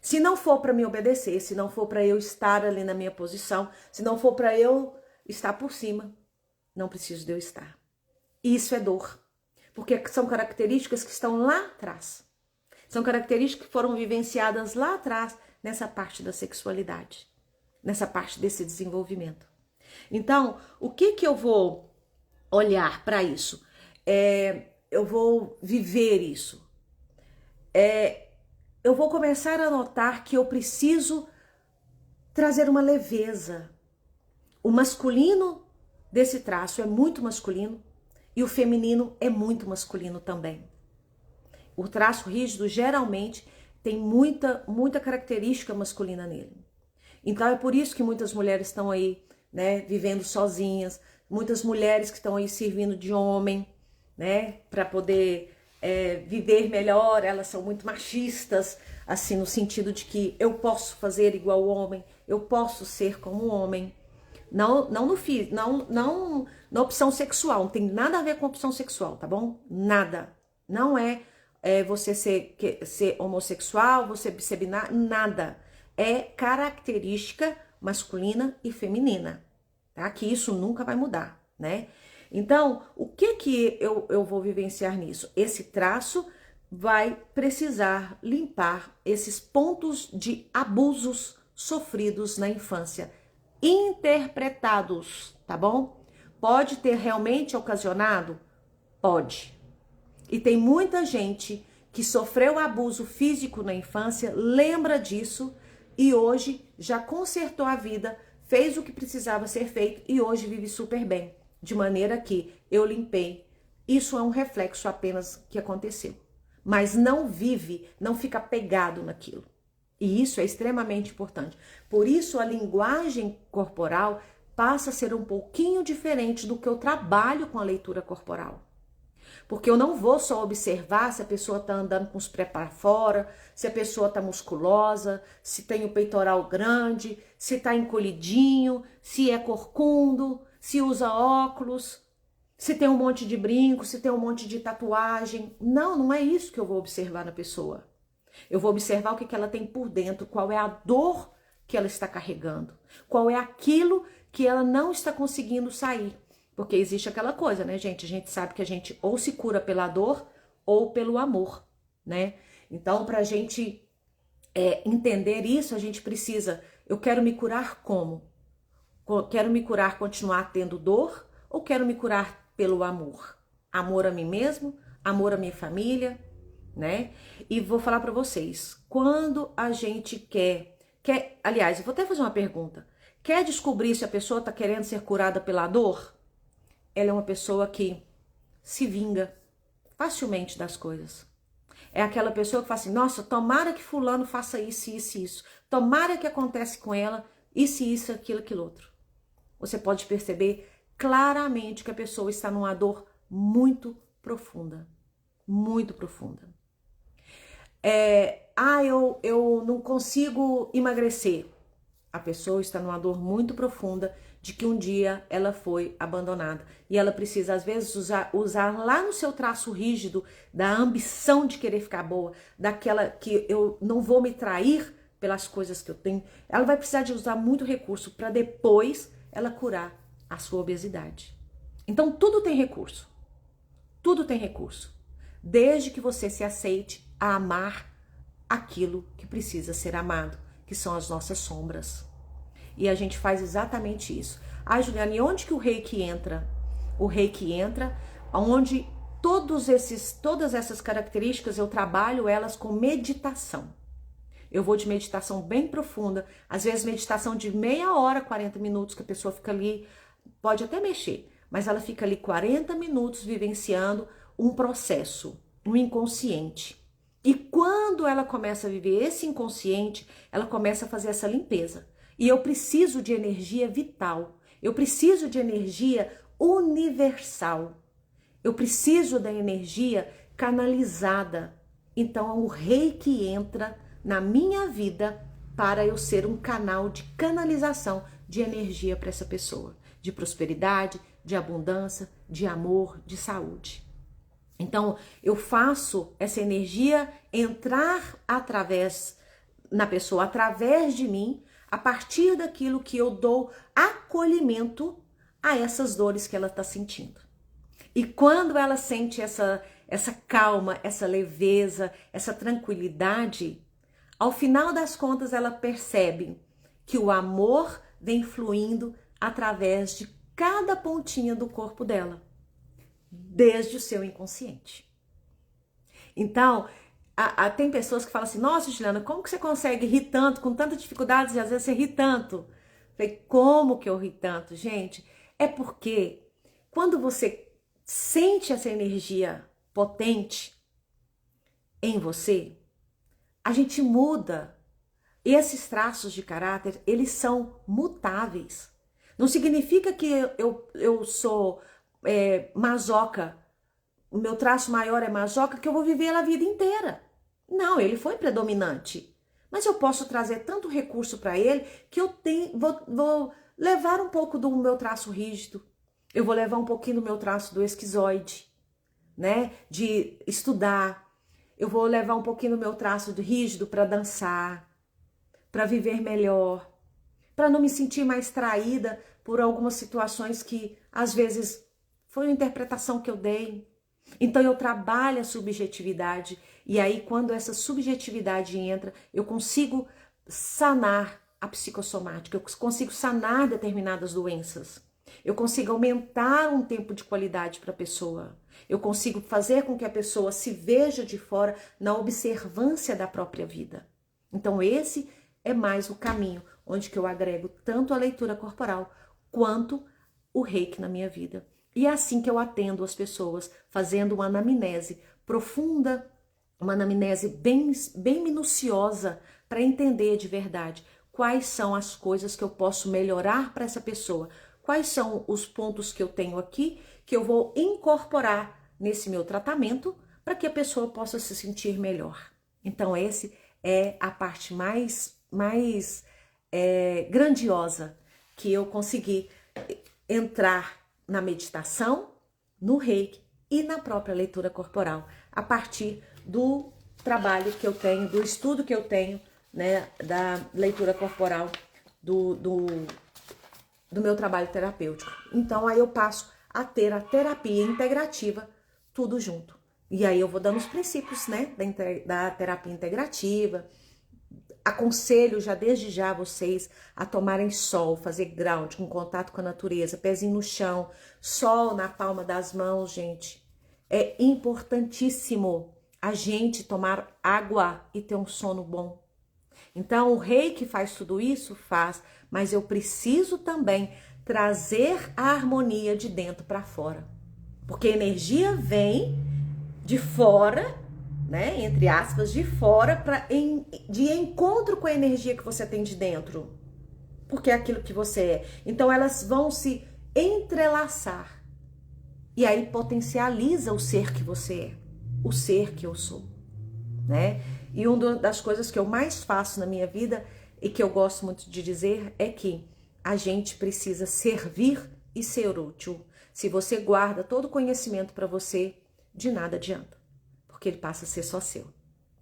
S1: Se não for para me obedecer, se não for para eu estar ali na minha posição, se não for para eu estar por cima, não preciso de eu estar. Isso é dor, porque são características que estão lá atrás. São características que foram vivenciadas lá atrás nessa parte da sexualidade, nessa parte desse desenvolvimento. Então, o que eu vou olhar para isso? Eu vou viver isso. Eu vou começar a notar que eu preciso trazer uma leveza. O masculino desse traço é muito masculino e o feminino é muito masculino também. O traço rígido geralmente tem muita característica masculina nele. Então é por isso que muitas mulheres estão aí, né, vivendo sozinhas, muitas mulheres que estão aí servindo de homem, né, para poder viver melhor. Elas são muito machistas, assim, no sentido de que eu posso fazer igual o homem, eu posso ser como o homem. Não na opção sexual, não tem nada a ver com opção sexual, tá bom? Nada. Não é você ser homossexual, você ser binário, nada. É característica masculina e feminina, tá? Que isso nunca vai mudar, né? Então, o que eu vou vivenciar nisso? Esse traço vai precisar limpar esses pontos de abusos sofridos na infância, interpretados, tá bom? Pode ter realmente ocasionado? Pode. E tem muita gente que sofreu abuso físico na infância, lembra disso e hoje já consertou a vida, fez o que precisava ser feito e hoje vive super bem. De maneira que eu limpei. Isso é um reflexo apenas que aconteceu. Mas não vive, não fica pegado naquilo. E isso é extremamente importante. Por isso a linguagem corporal passa a ser um pouquinho diferente do que eu trabalho com a leitura corporal. Porque eu não vou só observar se a pessoa está andando com os pés para fora, se a pessoa está musculosa, se tem o peitoral grande, se está encolhidinho, se é corcundo, se usa óculos, se tem um monte de brinco, se tem um monte de tatuagem. Não é isso que eu vou observar na pessoa. Eu vou observar o que ela tem por dentro, qual é a dor que ela está carregando, qual é aquilo que ela não está conseguindo sair. Porque existe aquela coisa, né, gente? A gente sabe que a gente ou se cura pela dor ou pelo amor, né? Então, pra gente entender isso, a gente precisa... Eu quero me curar como? Quero me curar, continuar tendo dor? Ou quero me curar pelo amor? Amor a mim mesmo, amor à minha família, né? E vou falar pra vocês, quando a gente quer... Aliás, eu vou até fazer uma pergunta. Quer descobrir se a pessoa tá querendo ser curada pela dor? Ela é uma pessoa que se vinga facilmente das coisas. É aquela pessoa que fala assim, nossa, tomara que fulano faça isso, isso e isso. Tomara que aconteça com ela isso, aquilo outro. Você pode perceber claramente que a pessoa está numa dor muito profunda. Muito profunda. Eu não consigo emagrecer. A pessoa está numa dor muito profunda de que um dia ela foi abandonada. E ela precisa, às vezes, usar lá no seu traço rígido da ambição de querer ficar boa, daquela que eu não vou me trair pelas coisas que eu tenho. Ela vai precisar de usar muito recurso para depois ela curar a sua obesidade. Então tudo tem recurso. Tudo tem recurso. Desde que você se aceite a amar aquilo que precisa ser amado, que são as nossas sombras. E a gente faz exatamente isso. Ah, Juliana, e onde que o reiki entra? O reiki entra onde todas essas características eu trabalho elas com meditação. Eu vou de meditação bem profunda, às vezes meditação de meia hora, 40 minutos, que a pessoa fica ali, pode até mexer, mas ela fica ali 40 minutos vivenciando um processo, um inconsciente. E quando ela começa a viver esse inconsciente, ela começa a fazer essa limpeza. E eu preciso de energia vital, eu preciso de energia universal, eu preciso da energia canalizada. Então o reiki entra na minha vida para eu ser um canal de canalização de energia para essa pessoa, de prosperidade, de abundância, de amor, de saúde. Então, eu faço essa energia entrar na pessoa, através de mim, a partir daquilo que eu dou acolhimento a essas dores que ela está sentindo. E quando ela sente essa calma, essa leveza, essa tranquilidade, ao final das contas ela percebe que o amor vem fluindo através de cada pontinha do corpo dela, desde o seu inconsciente. Então, tem pessoas que falam assim, nossa, Juliana, como que você consegue rir tanto, com tanta dificuldade, e às vezes você ri tanto? Eu falei, como que eu ri tanto? Gente, é porque quando você sente essa energia potente em você, a gente muda. Esses traços de caráter, eles são mutáveis. Não significa que eu sou masoca, o meu traço maior é masoca, que eu vou viver a vida inteira. Não, ele foi predominante. Mas eu posso trazer tanto recurso para ele que eu vou levar um pouco do meu traço rígido. Eu vou levar um pouquinho do meu traço do esquizoide, né? De estudar. Eu vou levar um pouquinho do meu traço do rígido para dançar, para viver melhor, para não me sentir mais traída por algumas situações que às vezes foi uma interpretação que eu dei. Então eu trabalho a subjetividade e aí quando essa subjetividade entra, eu consigo sanar a psicossomática, eu consigo sanar determinadas doenças. Eu consigo aumentar um tempo de qualidade para a pessoa. Eu consigo fazer com que a pessoa se veja de fora na observância da própria vida. Então esse é mais o caminho onde que eu agrego tanto a leitura corporal quanto o reiki na minha vida. E é assim que eu atendo as pessoas, fazendo uma anamnese profunda, uma anamnese bem minuciosa para entender de verdade quais são as coisas que eu posso melhorar para essa pessoa, quais são os pontos que eu tenho aqui que eu vou incorporar nesse meu tratamento para que a pessoa possa se sentir melhor. Então esse é a parte mais grandiosa que eu consegui entrar na meditação, no reiki e na própria leitura corporal, a partir do trabalho que eu tenho, do estudo que eu tenho, né, da leitura corporal, do meu trabalho terapêutico. Então aí eu passo a ter a terapia integrativa tudo junto. E aí eu vou dando os princípios, né, da terapia integrativa. Aconselho já desde já vocês a tomarem sol, fazer ground, com contato com a natureza, pezinho no chão, sol na palma das mãos, gente. É importantíssimo a gente tomar água e ter um sono bom. Então o reiki faz tudo isso? Faz, mas eu preciso também trazer a harmonia de dentro para fora. Porque a energia vem de fora, né, entre aspas, de fora, de encontro com a energia que você tem de dentro, porque é aquilo que você é. Então elas vão se entrelaçar e aí potencializa o ser que você é, o ser que eu sou, né? E uma das coisas que eu mais faço na minha vida e que eu gosto muito de dizer é que a gente precisa servir e ser útil. Se você guarda todo o conhecimento para você, de nada adianta, porque ele passa a ser só seu,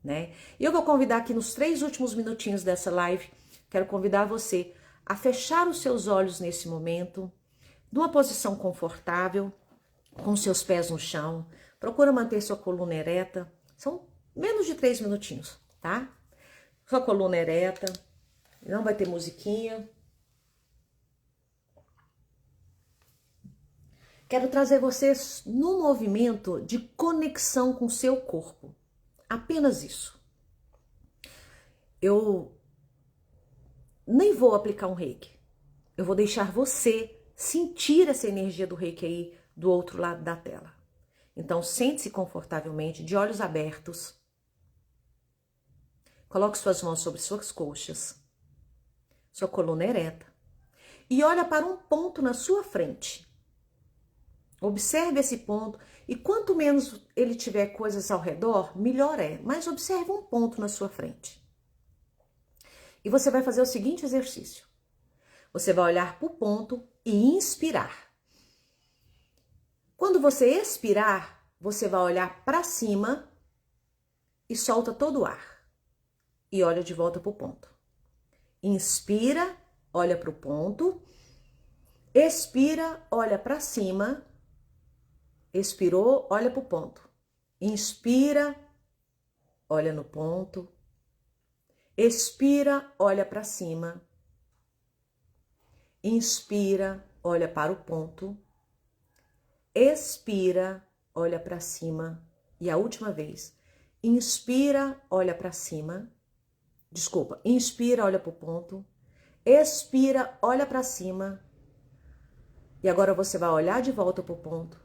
S1: né? E eu vou convidar aqui nos 3 últimos minutinhos dessa live, quero convidar você a fechar os seus olhos nesse momento, numa posição confortável, com seus pés no chão. Procura manter sua coluna ereta. São menos de 3 minutinhos, tá? Sua coluna ereta. Não vai ter musiquinha. Quero trazer vocês num movimento de conexão com o seu corpo. Apenas isso. Eu nem vou aplicar um reiki. Eu vou deixar você sentir essa energia do reiki aí do outro lado da tela. Então, sente-se confortavelmente, de olhos abertos. Coloque suas mãos sobre suas coxas, sua coluna ereta. E olha para um ponto na sua frente. Observe esse ponto e quanto menos ele tiver coisas ao redor, melhor é. Mas observe um ponto na sua frente. E você vai fazer o seguinte exercício. Você vai olhar para o ponto e inspirar. Quando você expirar, você vai olhar para cima e solta todo o ar. E olha de volta para o ponto. Inspira, olha para o ponto. Expira, olha para cima. Expirou, olha para o ponto. Inspira, olha no ponto. Expira, olha para cima. Inspira, olha para o ponto. Expira, olha para cima. E a última vez. Inspira, olha para cima. Desculpa. Inspira, olha para o ponto. Expira, olha para cima. E agora você vai olhar de volta para o ponto.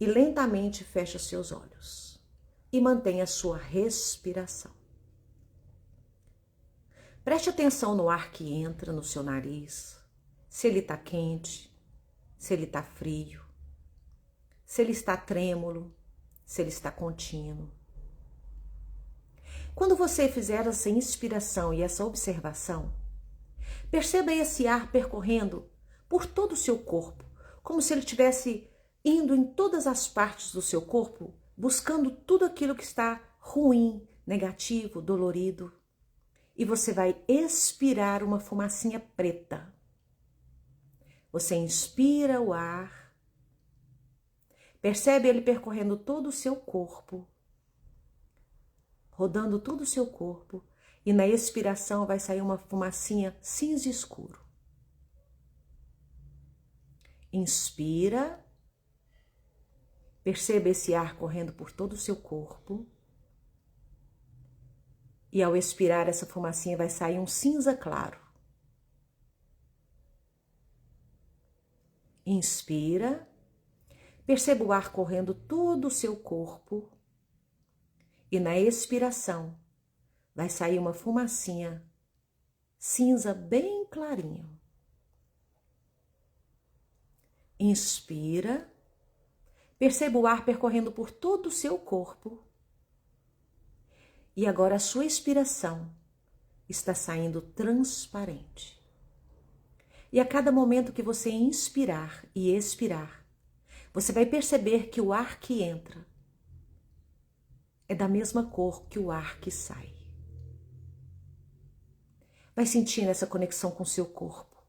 S1: E lentamente fecha seus olhos. E mantenha a sua respiração. Preste atenção no ar que entra no seu nariz. Se ele está quente, se ele está frio, se ele está trêmulo, se ele está contínuo. Quando você fizer essa inspiração e essa observação, perceba esse ar percorrendo por todo o seu corpo, como se ele estivesse indo em todas as partes do seu corpo, buscando tudo aquilo que está ruim, negativo, dolorido. E você vai expirar uma fumacinha preta. Você inspira o ar, percebe ele percorrendo todo o seu corpo, rodando todo o seu corpo, e na expiração vai sair uma fumacinha cinza escuro. Inspira, perceba esse ar correndo por todo o seu corpo, e ao expirar essa fumacinha vai sair um cinza claro. Inspira, perceba o ar correndo todo o seu corpo, e na expiração vai sair uma fumacinha cinza bem clarinho. Inspira, perceba o ar percorrendo por todo o seu corpo. E agora a sua expiração está saindo transparente. E a cada momento que você inspirar e expirar, você vai perceber que o ar que entra é da mesma cor que o ar que sai. Vai sentindo essa conexão com seu corpo,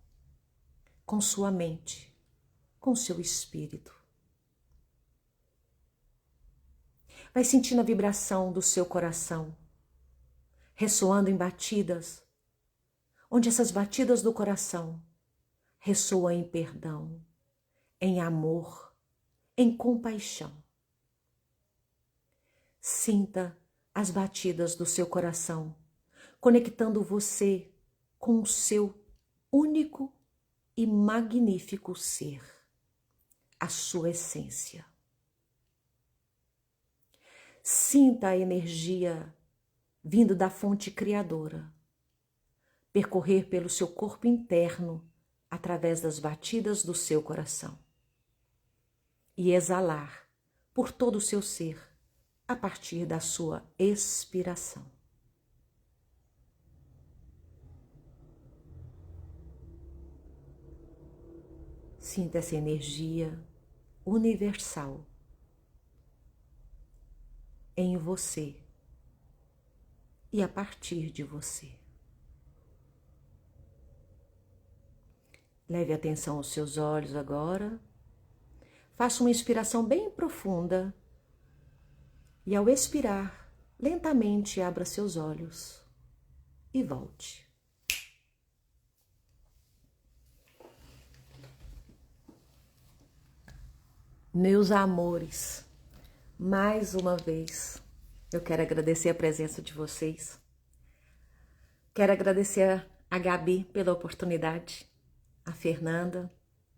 S1: com sua mente, com seu espírito. Vai sentindo a vibração do seu coração, ressoando em batidas, onde essas batidas do coração ressoam em perdão, em amor, em compaixão. Sinta as batidas do seu coração, conectando você com o seu único e magnífico ser, a sua essência. Sinta a energia vindo da fonte criadora, percorrer pelo seu corpo interno através das batidas do seu coração e exalar por todo o seu ser a partir da sua expiração. Sinta essa energia universal em você e a partir de você. Leve atenção aos seus olhos agora. Faça uma inspiração bem profunda. E ao expirar, lentamente abra seus olhos e volte. Meus amores, mais uma vez, eu quero agradecer a presença de vocês. Quero agradecer a Gabi pela oportunidade, a Fernanda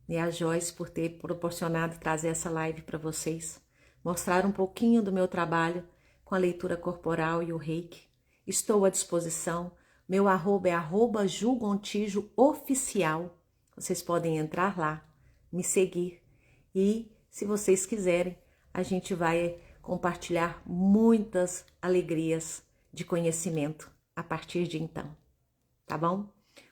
S1: e a Joyce por ter proporcionado trazer essa live para vocês, mostrar um pouquinho do meu trabalho com a leitura corporal e o reiki. Estou à disposição, meu arroba é @jugontijo_oficial. Vocês podem entrar lá, me seguir e, se vocês quiserem, a gente vai compartilhar muitas alegrias de conhecimento a partir de então, tá bom?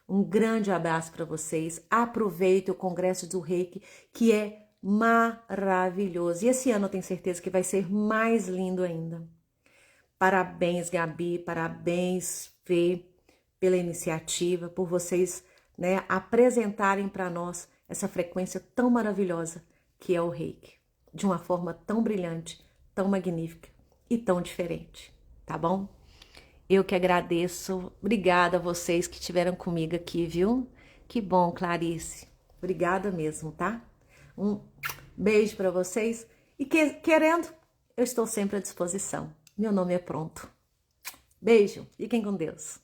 S1: Um grande abraço para vocês. Aproveite o Congresso do Reiki, que é maravilhoso. E esse ano eu tenho certeza que vai ser mais lindo ainda. Parabéns, Gabi, parabéns, Fê, pela iniciativa, por vocês, né, apresentarem para nós essa frequência tão maravilhosa que é o reiki, de uma forma tão brilhante, tão magnífica e tão diferente, tá bom? Eu que agradeço, obrigada a vocês que estiveram comigo aqui, viu? Que bom, Clarice, obrigada mesmo, tá? Um beijo para vocês e querendo, eu estou sempre à disposição. Meu nome é pronto. Beijo, fiquem com Deus.